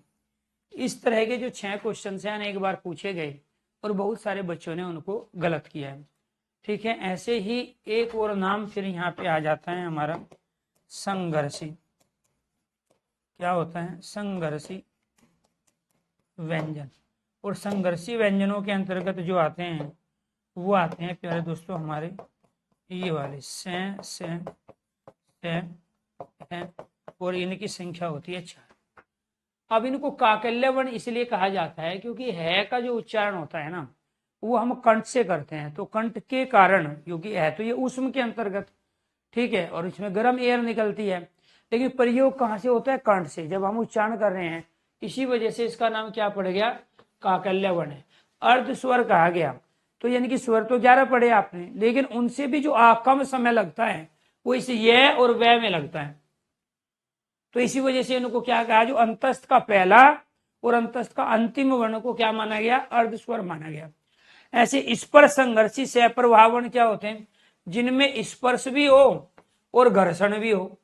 इस तरह के जो 6 क्वेश्चन हैं अनेक बार पूछे गए और बहुत सारे बच्चों ने उनको गलत किया है। ठीक है, ऐसे ही एक और नाम फिर यहाँ पे आ जाता है हमारा संघर्षी। क्या होता है? संघर्षी व्यंजन। और संघर्षी व्यंजनों के अंतर्गत जो आते हैं वो आते हैं प्यारे दोस्तों हमारे ये वाले से, और इनकी संख्या होती है 4। अब इनको काकल्य वर्ण इसलिए कहा जाता है क्योंकि है का जो उच्चारण होता है ना वो हम कंठ से करते हैं, तो कंठ के कारण, क्योंकि है तो ये ऊष्म के अंतर्गत, ठीक है, और इसमें गर्म एयर निकलती है, लेकिन प्रयोग कहाँ से होता है? कंठ से, जब हम उच्चारण कर रहे हैं। इसी वजह से इसका नाम क्या पड़ गया? काकल्य वर्ण है। अर्ध स्वर कहा गया, तो यानी कि स्वर तो 11 पढ़े आपने, लेकिन उनसे भी जो कम समय लगता है वो इस ये और वह में लगता है। तो इसी वजह से इनको क्या कहा? जो अंतस्थ का पहला और अंतस्थ का अंतिम वर्ण को क्या माना गया? अर्ध स्वर माना गया। ऐसे स्पर्श संघर्षी सप्रभाव वर्ण क्या होते हैं? जिनमें स्पर्श भी हो और घर्षण भी हो,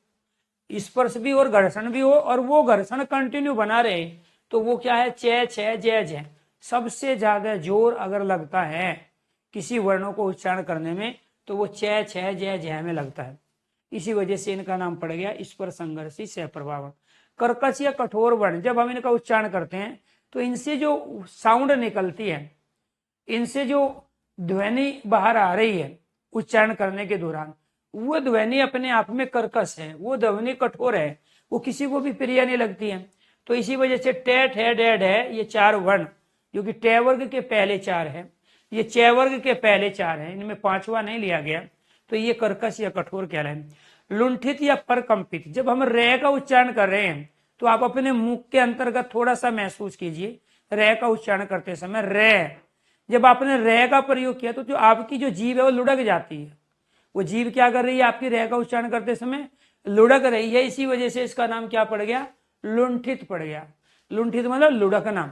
स्पर्श भी और घर्षण भी हो, और वो घर्षण कंटिन्यू बना रहे, तो वो क्या है? चे छे जय जय। सबसे ज्यादा जोर अगर लगता है किसी वर्णों को उच्चारण करने में तो वो चे छे जय जय में लगता है। इसी वजह से इनका नाम पड़ गया स्पर्श संघर्षी सप्रभाव। कर्कश या कठोर वर्ण, जब हम इनका उच्चारण करते हैं तो इनसे जो साउंड निकलती है, इनसे जो ध्वनि बाहर आ रही है उच्चारण करने के दौरान, वो ध्वनि अपने आप में कर्कश है, वो ध्वनि कठोर है, वो किसी को भी प्रिय नहीं लगती है। तो इसी वजह से टे ठे डे ढे ये 4 वर्ण जो कि टे वर्ग के पहले 4 है, ये चे वर्ग के पहले 4 है, इनमें 5वां नहीं लिया गया, तो ये कर्कश या कठोर कहलाए। लुंठित या परकंपित, जब हम रे का उच्चारण कर रहे हैं तो आप अपने मुख के अंतर्गत थोड़ा सा महसूस कीजिए। रे का उच्चारण करते समय रे, जब आपने रे का प्रयोग किया तो जो आपकी जो जीभ है वो लुढ़क जाती है। वो जीभ क्या कर रही है? आपकी रे का उच्चारण करते समय लुढ़क रही है। इसी वजह से इसका नाम क्या पड़ गया? लुंठित पड़ गया। लुंठित मतलब लुढ़कना,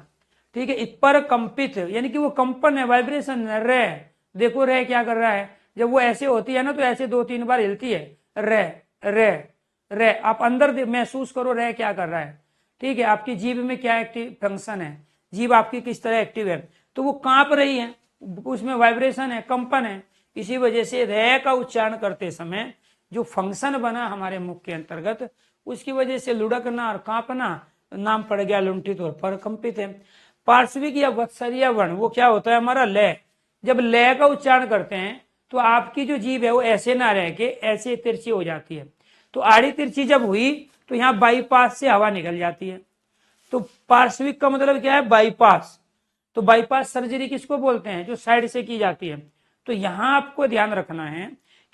ठीक है। पर कंपित यानी कि वो कंपन है, वाइब्रेशन है। रे, देखो रे क्या कर रहा है, जब वो ऐसे होती है ना तो ऐसे 2-3 बार हिलती है। रे रे रे, आप अंदर महसूस करो रे क्या कर रहा है, ठीक है। आपकी जीभ में क्या एक्टिव फंक्शन है, जीभ आपकी किस तरह एक्टिव है, तो वो कांप रही है, उसमें वाइब्रेशन है, कंपन है। इसी वजह से रे का उच्चारण करते समय जो फंक्शन बना हमारे मुख के अंतर्गत, उसकी वजह से लुढ़कना और कांपना नाम पड़ गया लुंठित और परकंपित है। पार्श्विक या वत्सरीय वर्ण वो क्या होता है? हमारा लय। जब लय का उच्चारण करते हैं तो आपकी जो जीभ है वो ऐसे ना रह के ऐसे तिरछी हो जाती है, तो आड़ी तिरछी जब हुई तो यहाँ बाईपास से हवा निकल जाती है। तो पार्श्विक का मतलब क्या है? बाईपास। तो बाईपास सर्जरी किसको बोलते हैं? जो साइड से की जाती है। तो यहाँ आपको ध्यान रखना है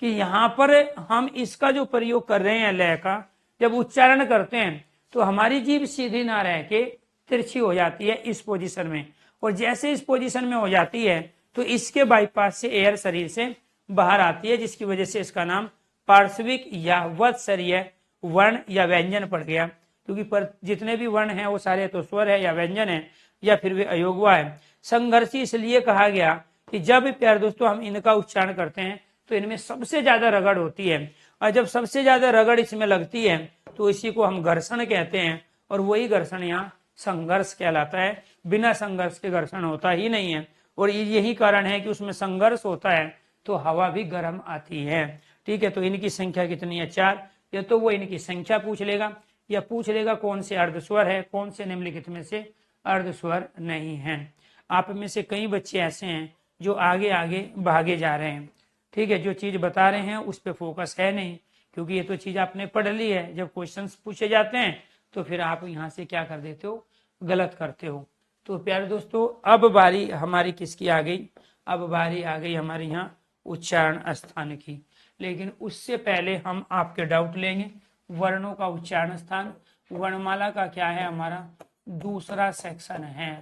कि यहाँ पर हम इसका जो प्रयोग कर रहे हैं लय का, जब उच्चारण करते हैं तो हमारी जीभ सीधी ना रह के तिरछी हो जाती है इस पोजीशन में, और जैसे इस पोजीशन में हो जाती है तो इसके बाईपास से एयर शरीर से बाहर आती है, जिसकी वजह से इसका नाम पार्श्विक या वत्सरीय वर्ण या व्यंजन पड़ गया। क्योंकि पर जितने भी वर्ण हैं वो सारे तो स्वर है या व्यंजन है या फिर वे अयोगवा है। संघर्षी इसलिए कहा गया कि जब प्यारे दोस्तों हम इनका उच्चारण करते हैं तो इनमें सबसे ज्यादा रगड़ होती है, और जब सबसे ज्यादा रगड़ इसमें लगती है तो इसी को हम घर्षण कहते हैं, और वही घर्षण यहाँ संघर्ष कहलाता है। बिना संघर्ष के घर्षण होता ही नहीं है, और यही कारण है कि उसमें संघर्ष होता है तो हवा भी गर्म आती है, ठीक है। तो इनकी संख्या कितनी है? 4। या तो वो इनकी संख्या पूछ लेगा या पूछ लेगा कौन से अर्धस्वर है, कौन से निम्नलिखित में से अर्धस्वर नहीं है। आप में से कई बच्चे ऐसे हैं जो आगे आगे भागे जा रहे हैं, ठीक है। जो चीज बता रहे हैं उस पर फोकस है नहीं, क्योंकि ये तो चीज आपने पढ़ ली है। जब क्वेश्चंस पूछे जाते हैं तो फिर आप यहाँ से क्या कर देते हो? गलत करते हो। तो प्यारे दोस्तों अब बारी हमारी किसकी आ गई? अब बारी आ गई हमारे यहाँ उच्चारण स्थान की। लेकिन उससे पहले हम आपके डाउट लेंगे। वर्णों का उच्चारण स्थान, वर्णमाला का क्या है? हमारा दूसरा सेक्शन है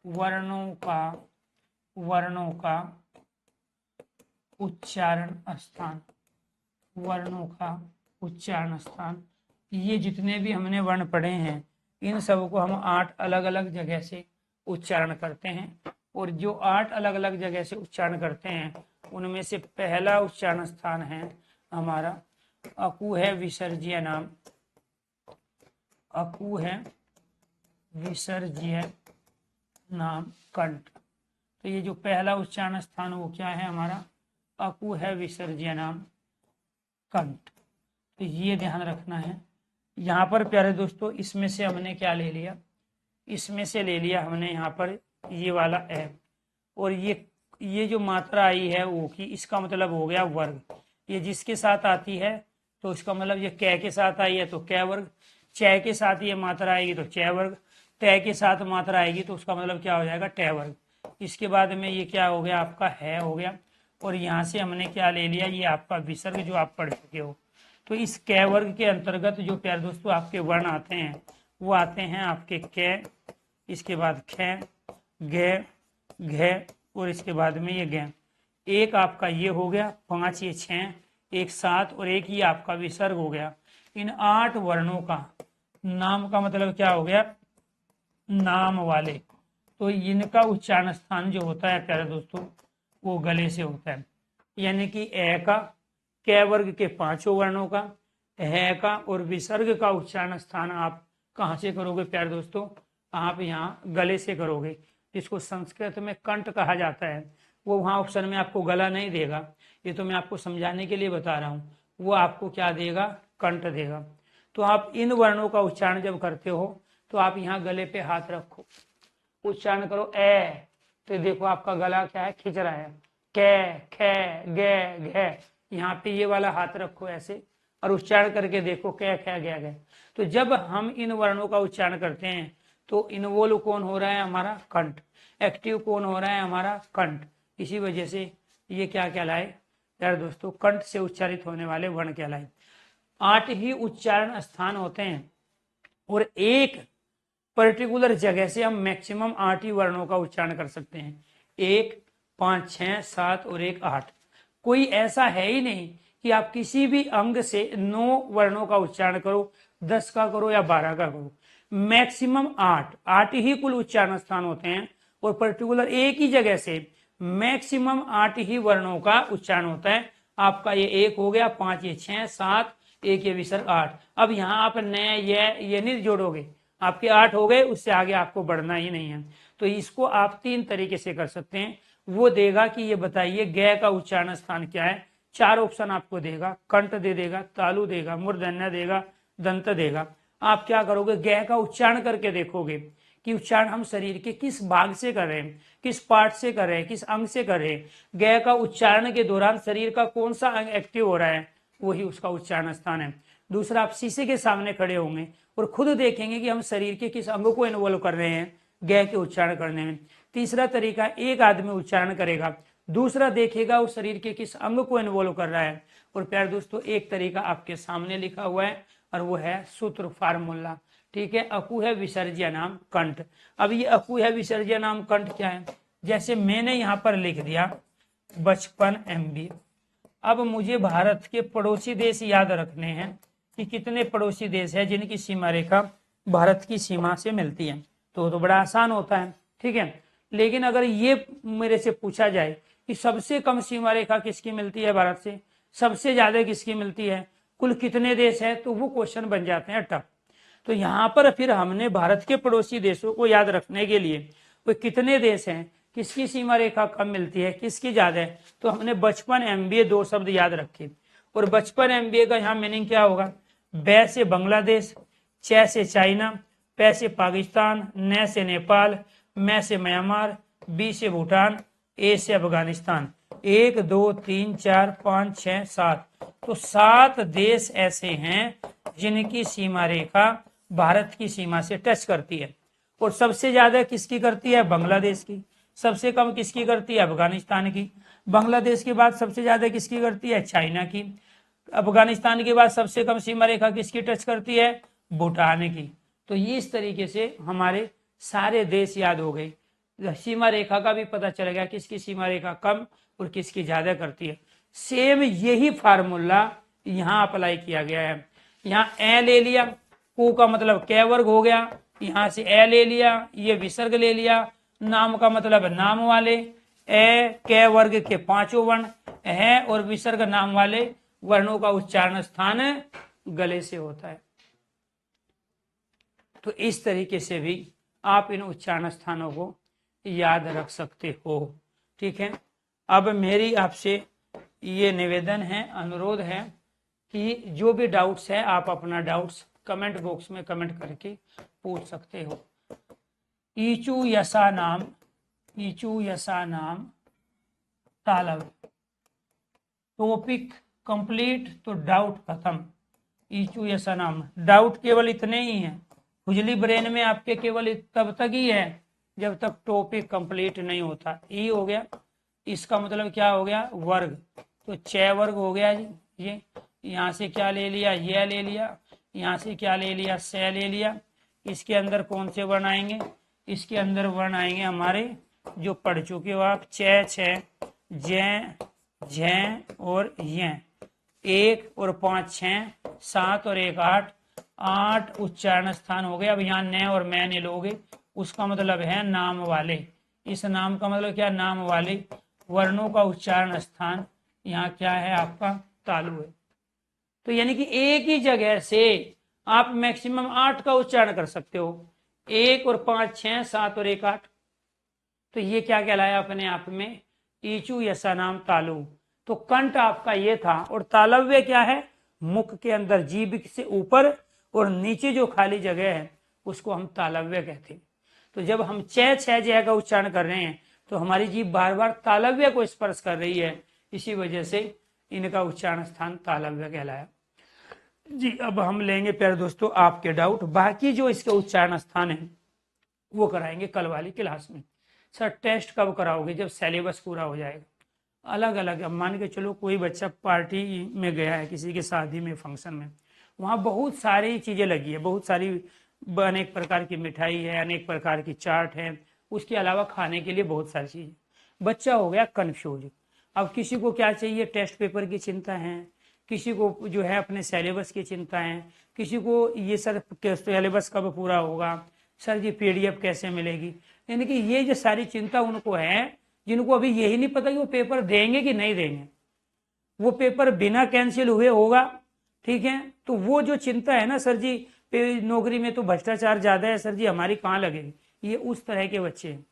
वर्णों का उच्चारण स्थान। वर्णों का उच्चारण स्थान, ये जितने भी हमने वर्ण पढ़े हैं इन सब को हम 8 अलग अलग जगह से उच्चारण करते हैं, और जो 8 अलग अलग जगह से उच्चारण करते हैं उनमें से पहला उच्चारण स्थान है हमारा अकु है विसर्ज्य नाम, अकु है विसर्ज्य नाम कंठ। तो ये जो पहला उच्चारण स्थान वो क्या है हमारा अकु है विसर्ज्य नाम कंठ। तो ये ध्यान रखना है। यहाँ पर प्यारे दोस्तों इसमें से हमने क्या ले लिया, इसमें से ले लिया हमने यहाँ पर ये वाला ए, और ये जो मात्रा आई है वो की, इसका मतलब हो गया वर्ग। ये जिसके साथ आती है तो इसका मतलब ये कै के साथ आई है तो कै वर्ग, चै के साथ ये मात्रा आएगी तो चै वर्ग, तय के साथ मात्रा आएगी तो उसका मतलब क्या हो जाएगा टै वर्ग। इसके बाद में ये क्या हो गया आपका है हो गया, और यहाँ से हमने क्या ले लिया ये आपका विसर्ग जो आप पढ़ चुके हो। तो इस कै वर्ग के अंतर्गत जो प्यारे दोस्तों आपके वर्ण आते हैं वो आते हैं आपके कै, इसके बाद खे, घे, घे, और इसके बाद में ये गै। एक आपका ये हो गया, 5 ये 6, एक 7 और एक ही आपका विसर्ग हो गया। इन 8 वर्णों का नाम का मतलब क्या हो गया नाम वाले। तो इनका उच्चारण स्थान जो होता है प्यारे दोस्तों वो गले से होता है, यानी कि ए का, कै वर्ग के 5 वर्णों का, है का और विसर्ग का उच्चारण स्थान आप कहाँ से करोगे प्यारे दोस्तों, आप यहाँ गले से करोगे, जिसको संस्कृत में कंठ कहा जाता है। वो वहाँ ऑप्शन में आपको गला नहीं देगा, ये तो मैं आपको समझाने के लिए बता रहा हूँ। वो आपको क्या देगा कंठ देगा। तो आप इन वर्णों का उच्चारण जब करते हो तो आप यहाँ गले पे हाथ रखो, उच्चारण करो ए, तो देखो आपका गला क्या है खिंच रहा है। कै, खे, गे, घे, यहाँ पे ये वाला हाथ रखो ऐसे और उच्चारण करके देखो कै, खे, गे, घे। तो जब हम इन वर्णों का उच्चारण करते हैं तो इन्वोल्व कौन हो रहा है हमारा कंठ, एक्टिव कौन हो रहा है हमारा कंठ। इसी वजह से ये क्या कहलाए यार दोस्तों कंठ से उच्चारित होने वाले वर्ण कहलाए। 8 ही उच्चारण स्थान होते हैं और एक पर्टिकुलर जगह से हम मैक्सिमम 8 ही वर्णों का उच्चारण कर सकते हैं। 1, 5, 6, 7 और 1, 8। कोई ऐसा है ही नहीं कि आप किसी भी अंग से 9 वर्णों का उच्चारण करो, 10 का करो या 12 का करो। मैक्सिमम 8 ही कुल उच्चारण स्थान होते हैं और पर्टिकुलर एक ही जगह से मैक्सिमम 8 ही वर्णों का उच्चारण होता है। आपका ये 1 हो गया, 5 ये 6, 7, 1 ये विसर्ग 8। अब यहाँ आप नए ये नहीं जोड़ोगे, आपके 8 हो गए, उससे आगे आपको बढ़ना ही नहीं है। तो इसको आप 3 तरीके से कर सकते हैं। वो देगा कि ये बताइए गै का उच्चारण स्थान क्या है। 4 ऑप्शन आपको देगा, कंठ दे देगा, तालु देगा, मूर्धन्य देगा, दंत देगा। आप क्या करोगे गै का उच्चारण करके देखोगे कि उच्चारण हम शरीर के किस भाग से कर रहे हैं, किस पार्ट से कर रहे हैं, किस अंग से कर रहे हैं। गै का उच्चारण के दौरान शरीर का कौन सा अंग एक्टिव हो रहा है, वही उसका उच्चारण स्थान है। दूसरा, आप शीशे के सामने खड़े होंगे और खुद देखेंगे कि हम शरीर के किस अंग को इन्वॉल्व कर रहे हैं गै के उच्चारण करने में। तीसरा तरीका, एक आदमी उच्चारण करेगा, दूसरा देखेगा उस शरीर के किस अंग को इन्वॉल्व कर रहा है। और प्यारे दोस्तों एक तरीका आपके सामने लिखा हुआ है और वो है सूत्र फार्मूला। ठीक है, अकु है विसर्ज्य नाम कंठ। अब ये अकु है विसर्ज्य नाम कंठ क्या है, जैसे मैंने यहाँ पर लिख दिया 55 MB। अब मुझे भारत के पड़ोसी देश याद रखने हैं कि कितने पड़ोसी देश है जिनकी सीमा रेखा भारत की सीमा से मिलती है। तो बड़ा आसान होता है, ठीक है। लेकिन अगर ये मेरे से पूछा जाए कि सबसे कम सीमा रेखा किसकी मिलती है भारत से, सबसे ज्यादा किसकी मिलती है, कुल कितने देश है, तो वो क्वेश्चन बन जाते हैं टफ। तो यहाँ पर फिर हमने भारत के पड़ोसी देशों को याद रखने के लिए वो कितने देश हैं, किसकी सीमा रेखा कम मिलती है, किसकी ज्यादा है, तो हमने 55 MB 2 शब्द याद रखे। और 55 MB का यहाँ मीनिंग क्या होगा, बै से बांग्लादेश, च से चाइना, पै से पाकिस्तान, न से नेपाल, मैं से म्यांमार, बी से भूटान, ए से अफगानिस्तान। 1, 2, 3, 4, 5, 6, 7। तो 7 देश ऐसे हैं जिनकी सीमा रेखा भारत की सीमा से टच करती है। और सबसे ज्यादा किसकी करती है, बांग्लादेश की। सबसे कम किसकी करती है, अफगानिस्तान की। बांग्लादेश के बाद सबसे ज्यादा किसकी करती है, चाइना की। अफगानिस्तान के बाद सबसे कम सीमा रेखा किसकी टच करती है, भूटान की। तो ये इस तरीके से हमारे सारे देश याद हो गए, सीमा रेखा का भी पता चल गया किसकी सीमा रेखा कम और किसकी ज्यादा करती है। सेम यही फार्मूला यहाँ अप्लाई किया गया है। यहाँ ए ले लिया, कु का मतलब कै वर्ग हो गया, यहाँ से ए ले लिया, ये विसर्ग ले लिया, नाम का मतलब नाम वाले, ए के वर्ग के पांचों वर्ण है, और विसर्ग नाम वाले वर्णों का उच्चारण स्थान गले से होता है। तो इस तरीके से भी आप इन उच्चारण स्थानों को याद रख सकते हो। ठीक है, अब मेरी आपसे ये निवेदन है, अनुरोध है कि जो भी डाउट्स है आप अपना डाउट्स कमेंट बॉक्स में कमेंट करके पूछ सकते हो। ईचू यसा नाम तालव, टॉपिक कंप्लीट तो डाउट खत्म। ईचू यसा नाम, डाउट केवल इतने ही हैं, खुजली ब्रेन में आपके केवल तब तक ही है जब तक टॉपिक कंप्लीट नहीं होता। ई हो गया, इसका मतलब क्या हो गया, वर्ग, तो 6 वर्ग हो गया जी। ये यहाँ से क्या ले लिया, ये ले लिया, यहाँ से क्या ले लिया, से ले लिया। इसके अंदर कौन से वर्ण आएंगे, इसके अंदर वर्ण आएंगे हमारे जो पढ़ चुके हो आप, 6 जै झै और ये, 1 और 5 6, 7 और 1 8, 8 उच्चारण स्थान हो गए। अब यहाँ न और मैं ने लोगे, उसका मतलब है नाम वाले। इस नाम का मतलब क्या, नाम वाले वर्णों का उच्चारण स्थान यहाँ क्या है आपका, तालु है। तो यानी कि एक ही जगह से आप मैक्सिमम 8 का उच्चारण कर सकते हो, 1 और 5 6 7 और 1 8। तो ये क्या कहलाया अपने आप में, ईचू यसा नाम तालु। तो कंठ आपका ये था, और तालव्य क्या है, मुख के अंदर जीभ से ऊपर और नीचे जो खाली जगह है उसको हम तालव्य कहते हैं। तो जब हम 6 जय का उच्चारण कर रहे हैं तो हमारी जीभ बार बार तालव्य को स्पर्श कर रही है, इसी वजह से इनका उच्चारण स्थान तालव्य कहलाया जी। अब हम लेंगे प्यारे दोस्तों आपके डाउट, बाकी जो इसके उच्चारण स्थान है वो कराएंगे कल वाली क्लास में। सर टेस्ट कब कराओगे, जब सिलेबस पूरा हो जाएगा। अलग अलग, अब मान के चलो कोई बच्चा पार्टी में गया है, किसी के शादी में, फंक्शन में, वहाँ बहुत सारी चीज़ें लगी है, बहुत सारी अनेक प्रकार की मिठाई है, अनेक प्रकार की चाट है, उसके अलावा खाने के लिए बहुत सारी चीज़ें। बच्चा हो गया कन्फ्यूज। अब किसी को क्या चाहिए, टेस्ट पेपर की चिंता है, किसी को जो है अपने सिलेबस की चिंता है, किसी को ये सर सिलेबस कब पूरा होगा, सर जी PDF कैसे मिलेगी। यानी कि ये जो सारी चिंता उनको है, जिनको अभी यही नहीं पता कि वो पेपर देंगे कि नहीं देंगे, वो पेपर बिना कैंसिल हुए होगा। ठीक है, तो वो जो चिंता है ना, सर जी नौकरी में तो भ्रष्टाचार ज्यादा है, सर जी हमारी कहाँ लगेगी, ये उस तरह के बच्चे हैं।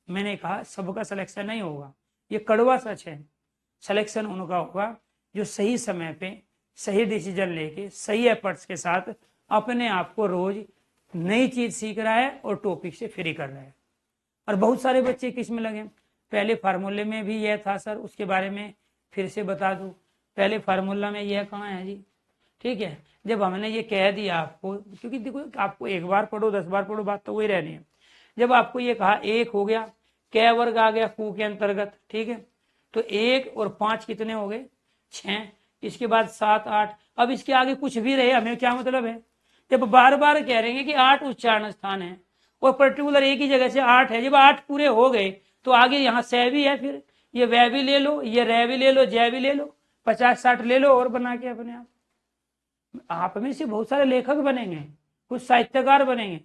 मैंने कहा सबका सिलेक्शन नहीं होगा, ये कड़वा सच है। सिलेक्शन उनका होगा जो सही समय पे सही डिसीजन लेके सही एफर्ट्स के साथ अपने आप को रोज नई चीज सीख रहा है और टॉपिक से फ्री कर रहा है। और बहुत सारे बच्चे किस में लगे, पहले फार्मूले में भी यह था सर, उसके बारे में फिर से बता दूं, पहले फार्मूला में यह कहाँ है जी। ठीक है, जब हमने ये कह दिया आपको, क्योंकि देखो आपको एक बार पढ़ो 10 बार पढ़ो, बात तो वही रहनी है। जब आपको ये कहा 1 हो गया, कै वर्ग आ गया कु के अंतर्गत, ठीक है, तो 1 और 5 कितने हो गए, 6, इसके बाद 7 8। अब इसके आगे कुछ भी रहे हमें क्या मतलब है, जब बार बार कह रहे हैं कि 8 उच्चारण स्थान है और पर्टिकुलर एक ही जगह से 8 है, जब 8 पूरे हो गए तो आगे यहाँ से भी है, फिर ये वह भी ले लो, ये रह भी ले लो, जय भी ले लो, 50 60 ले लो और बना के अपने आप में से बहुत सारे लेखक बनेंगे, कुछ साहित्यकार बनेंगे।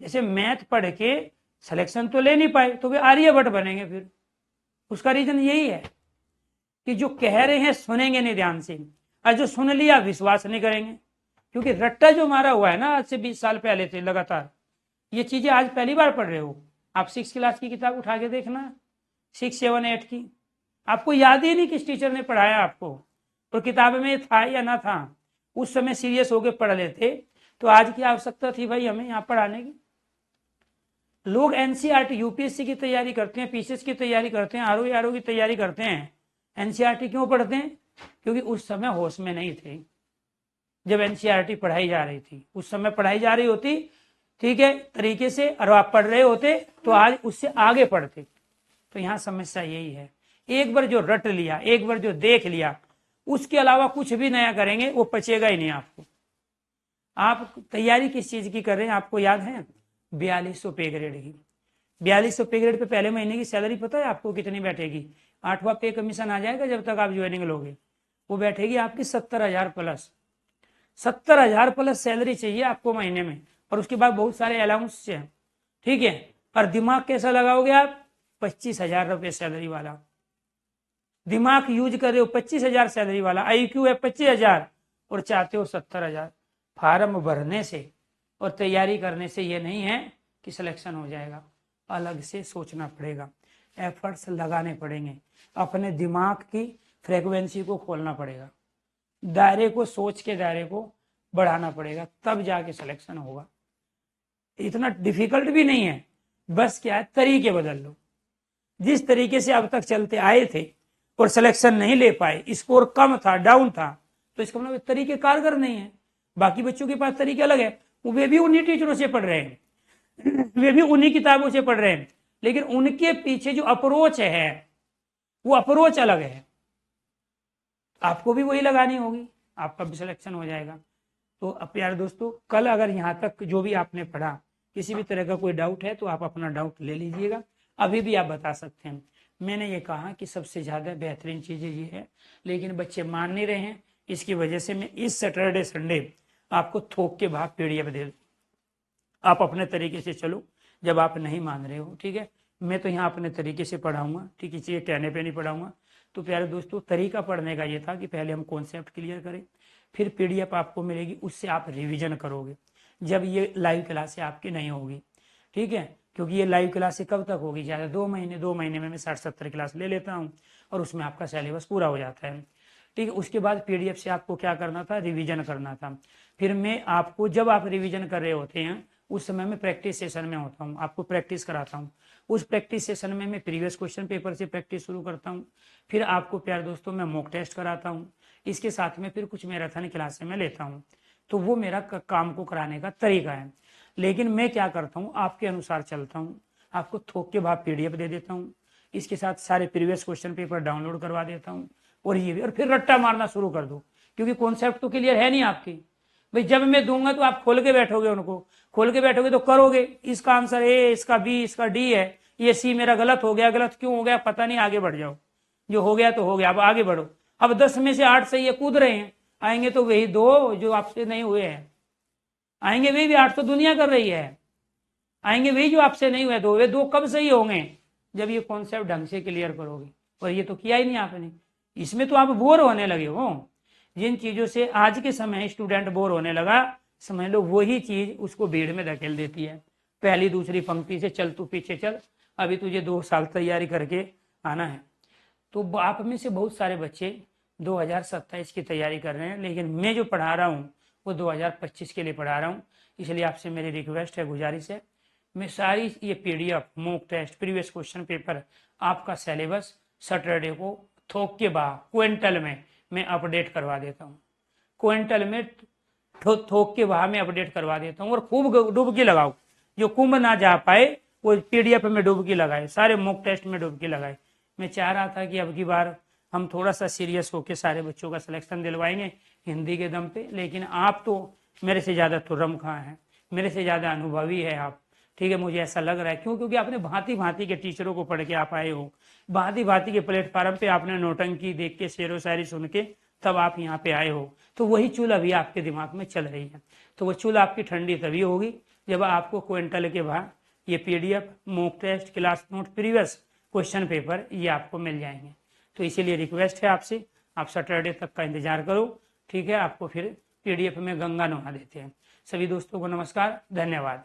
जैसे मैथ पढ़ के सिलेक्शन तो ले नहीं पाए तो वे आर्यभट्ट बनेंगे। फिर उसका रीजन यही है कि जो कह रहे हैं सुनेंगे नहीं ध्यान से, और जो सुन लिया विश्वास नहीं करेंगे। क्योंकि रट्टा जो मारा हुआ है ना, आज से 20 साल पहले से लगातार, ये चीजें आज पहली बार पढ़ रहे हो आप। 6 क्लास की किताब उठा के देखना, 6 7 8 की, आपको याद ही नहीं किस टीचर ने पढ़ाया आपको, और किताब में था या ना था। उस समय सीरियस होके पढ़ लेते तो आज की आवश्यकता थी भाई हमें यहाँ पढ़ाने की। लोग NCERT UPSC की तैयारी करते हैं, PCS की तैयारी करते हैं, RO की तैयारी करते हैं, NCERT क्यों पढ़ते हैं, क्योंकि उस समय होश में नहीं थे जब NCERT पढ़ाई जा रही थी। उस समय पढ़ाई जा रही होती, ठीक है, तरीके से, और आप पढ़ रहे होते तो आज उससे आगे पढ़ते। तो यहाँ समस्या यही है, एक बार जो रट लिया, एक बार जो देख लिया, उसके अलावा कुछ भी नया करेंगे वो पचेगा ही नहीं आपको। आप तैयारी किस चीज की कर रहे हैं, आपको याद है 4200 पे ग्रेड की। 4200 पे ग्रेड पे पहले महीने की सैलरी पता है आपको कितनी बैठेगी, 8वां पे कमीशन आ जाएगा जब तक आप ज्वाइनिंग लोगे, वो बैठेगी आपकी 70,000 प्लस। 70,000 प्लस सैलरी चाहिए आपको महीने में, और उसके बाद बहुत सारे अलाउंस है। ठीक है, और दिमाग कैसा लगाओगे आप? 25,000 रुपये सैलरी वाला दिमाग यूज कर रहे हो, 25,000 सैलरी वाला, IQ है 25,000 और चाहते हो 70,000। फार्म भरने से और तैयारी करने से ये नहीं है कि सिलेक्शन हो जाएगा, अलग से सोचना पड़ेगा, एफर्ट्स लगाने पड़ेंगे, अपने दिमाग की फ्रीक्वेंसी को खोलना पड़ेगा, दायरे को, सोच के दायरे को बढ़ाना पड़ेगा, तब जाके सिलेक्शन होगा। इतना डिफिकल्ट भी नहीं है, बस क्या है, तरीके बदल लो। जिस तरीके से अब तक चलते आए थे और सिलेक्शन नहीं ले पाए, स्कोर कम था, डाउन था, तो इसका मतलब तरीके कारगर नहीं है। बाकी बच्चों के पास तरीके अलग है, वे भी उन्हीं टीचरों से पढ़ रहे हैं, वे भी उन्हीं किताबों से पढ़ रहे हैं, लेकिन उनके पीछे जो अप्रोच है वो अप्रोच अलग है। आपको भी वही लगानी होगी, आपका भी सिलेक्शन हो जाएगा। तो अब प्यारे दोस्तों, कल अगर यहाँ तक जो भी आपने पढ़ा, किसी भी तरह का कोई डाउट है तो आप अपना डाउट ले लीजिएगा, अभी भी आप बता सकते हैं। मैंने ये कहा कि सबसे ज़्यादा बेहतरीन चीज़ें ये है, लेकिन बच्चे मान नहीं रहे हैं, इसकी वजह से मैं इस सैटरडे संडे आपको थोक के भाव PDF दे दूँ। आप अपने तरीके से चलो, जब आप नहीं मान रहे हो, ठीक है। मैं तो यहाँ अपने तरीके से पढ़ाऊँगा, ठीक है, इसलिए कहने पे नहीं पढ़ाऊँगा। तो प्यारे दोस्तों, तरीका पढ़ने का ये था कि पहले हम कॉन्सेप्ट क्लियर करें, फिर PDF आपको मिलेगी, उससे आप रिवीजन करोगे जब ये लाइव क्लासें आपकी नहीं होगी, ठीक है। क्योंकि ये लाइव क्लासें कब तक होगी? ज़्यादा 2 महीने में मैं 60-70 क्लास ले लेता हूँ और उसमें आपका सिलेबस पूरा हो जाता है, ठीक है। उसके बाद PDF से आपको क्या करना था? रिवीजन करना था। फिर मैं आपको, जब आप रिवीजन कर रहे होते हैं उस समय में प्रैक्टिस सेशन में होता हूँ, आपको प्रैक्टिस कराता हूँ। उस प्रैक्टिस सेशन में मैं प्रीवियस क्वेश्चन पेपर से प्रैक्टिस शुरू करता हूँ, फिर आपको प्यारे दोस्तों मैं मॉक टेस्ट कराता हूँ, इसके साथ में फिर कुछ मैराथन क्लासें मैं लेता हूँ। तो वो मेरा काम को कराने का तरीका है। लेकिन मैं क्या करता हूँ, आपके अनुसार चलता हूँ, आपको थोक के भाव PDF दे देता हूँ, इसके साथ सारे प्रीवियस क्वेश्चन पेपर डाउनलोड करवा देता हूँ, और ये भी, और फिर रट्टा मारना शुरू कर दो, क्योंकि कॉन्सेप्ट तो क्लियर है नहीं आपकी। भाई जब मैं दूंगा तो आप खोल के बैठोगे, उनको खोल के बैठोगे तो करोगे, इसका आंसर A, इसका B, इसका D है, ये C मेरा गलत हो गया, गलत क्यों हो गया पता नहीं, आगे बढ़ जाओ, जो हो गया तो हो गया, अब आगे बढ़ो। अब 10 में से 8 सही है, कूद रहे हैं, आएंगे तो वही 2 जो आपसे नहीं हुए हैं, आएंगे वही भी 8 तो दुनिया कर रही है, आएंगे वही जो आपसे नहीं हुए 2, वे 2 कब सही होंगे? जब ये कॉन्सेप्ट ढंग से क्लियर करोगे, और ये तो किया ही नहीं आपने, इसमें तो आप बोर होने लगे हो। जिन चीजों से आज के समय स्टूडेंट बोर होने लगा, समझ लो वही चीज उसको भीड़ में धकेल देती है। पहली दूसरी पंक्ति से चल, तू पीछे चल, अभी तुझे 2 साल तैयारी करके आना है। तो आप में से बहुत सारे बच्चे 2027 की तैयारी कर रहे हैं, लेकिन मैं जो पढ़ा रहा हूँ वो 2025 के लिए पढ़ा रहा हूँ। इसलिए आपसे मेरी रिक्वेस्ट है, गुजारिश है, मैं सारी ये PDF, mock test, previous question paper, आपका सिलेबस सैटरडे को थोक के भाव क्विंटल में मैं अपडेट करवा देता हूँ, क्विंटल में थोक के भाव में अपडेट करवा देता हूँ। और खूब डुबकी लगाओ, जो कुंभ ना जा पाए वो PDF में डुबकी लगाए, सारे मॉक टेस्ट में डुबकी लगाए। मैं चाह रहा था कि अब की बार हम थोड़ा सा सीरियस होकर सारे बच्चों का सिलेक्शन दिलवाएंगे हिंदी के दम पे, लेकिन आप तो मेरे से ज़्यादा तुर्रम खां हैं, मेरे से ज़्यादा अनुभवी है आप, ठीक है। मुझे ऐसा लग रहा है, क्यों? क्योंकि आपने भांति भांति के टीचरों को पढ़ के आप आए हो, भांति भांति के प्लेटफार्म पे आपने नौटंकी देख के, शेरो शायरी सुन के तब आप यहाँ पे आए हो। तो वही चूल अभी आपके दिमाग में चल रही है, तो वो चूल आपकी ठंडी तभी होगी जब आपको क्विंटल के बाद ये PDF, mock test, class note, previous question paper ये आपको मिल जाएंगे। तो इसीलिए रिक्वेस्ट है आपसे, आप सैटरडे तक का इंतजार करो, ठीक है। आपको फिर PDF में गंगा नहा देते हैं। सभी दोस्तों को नमस्कार, धन्यवाद।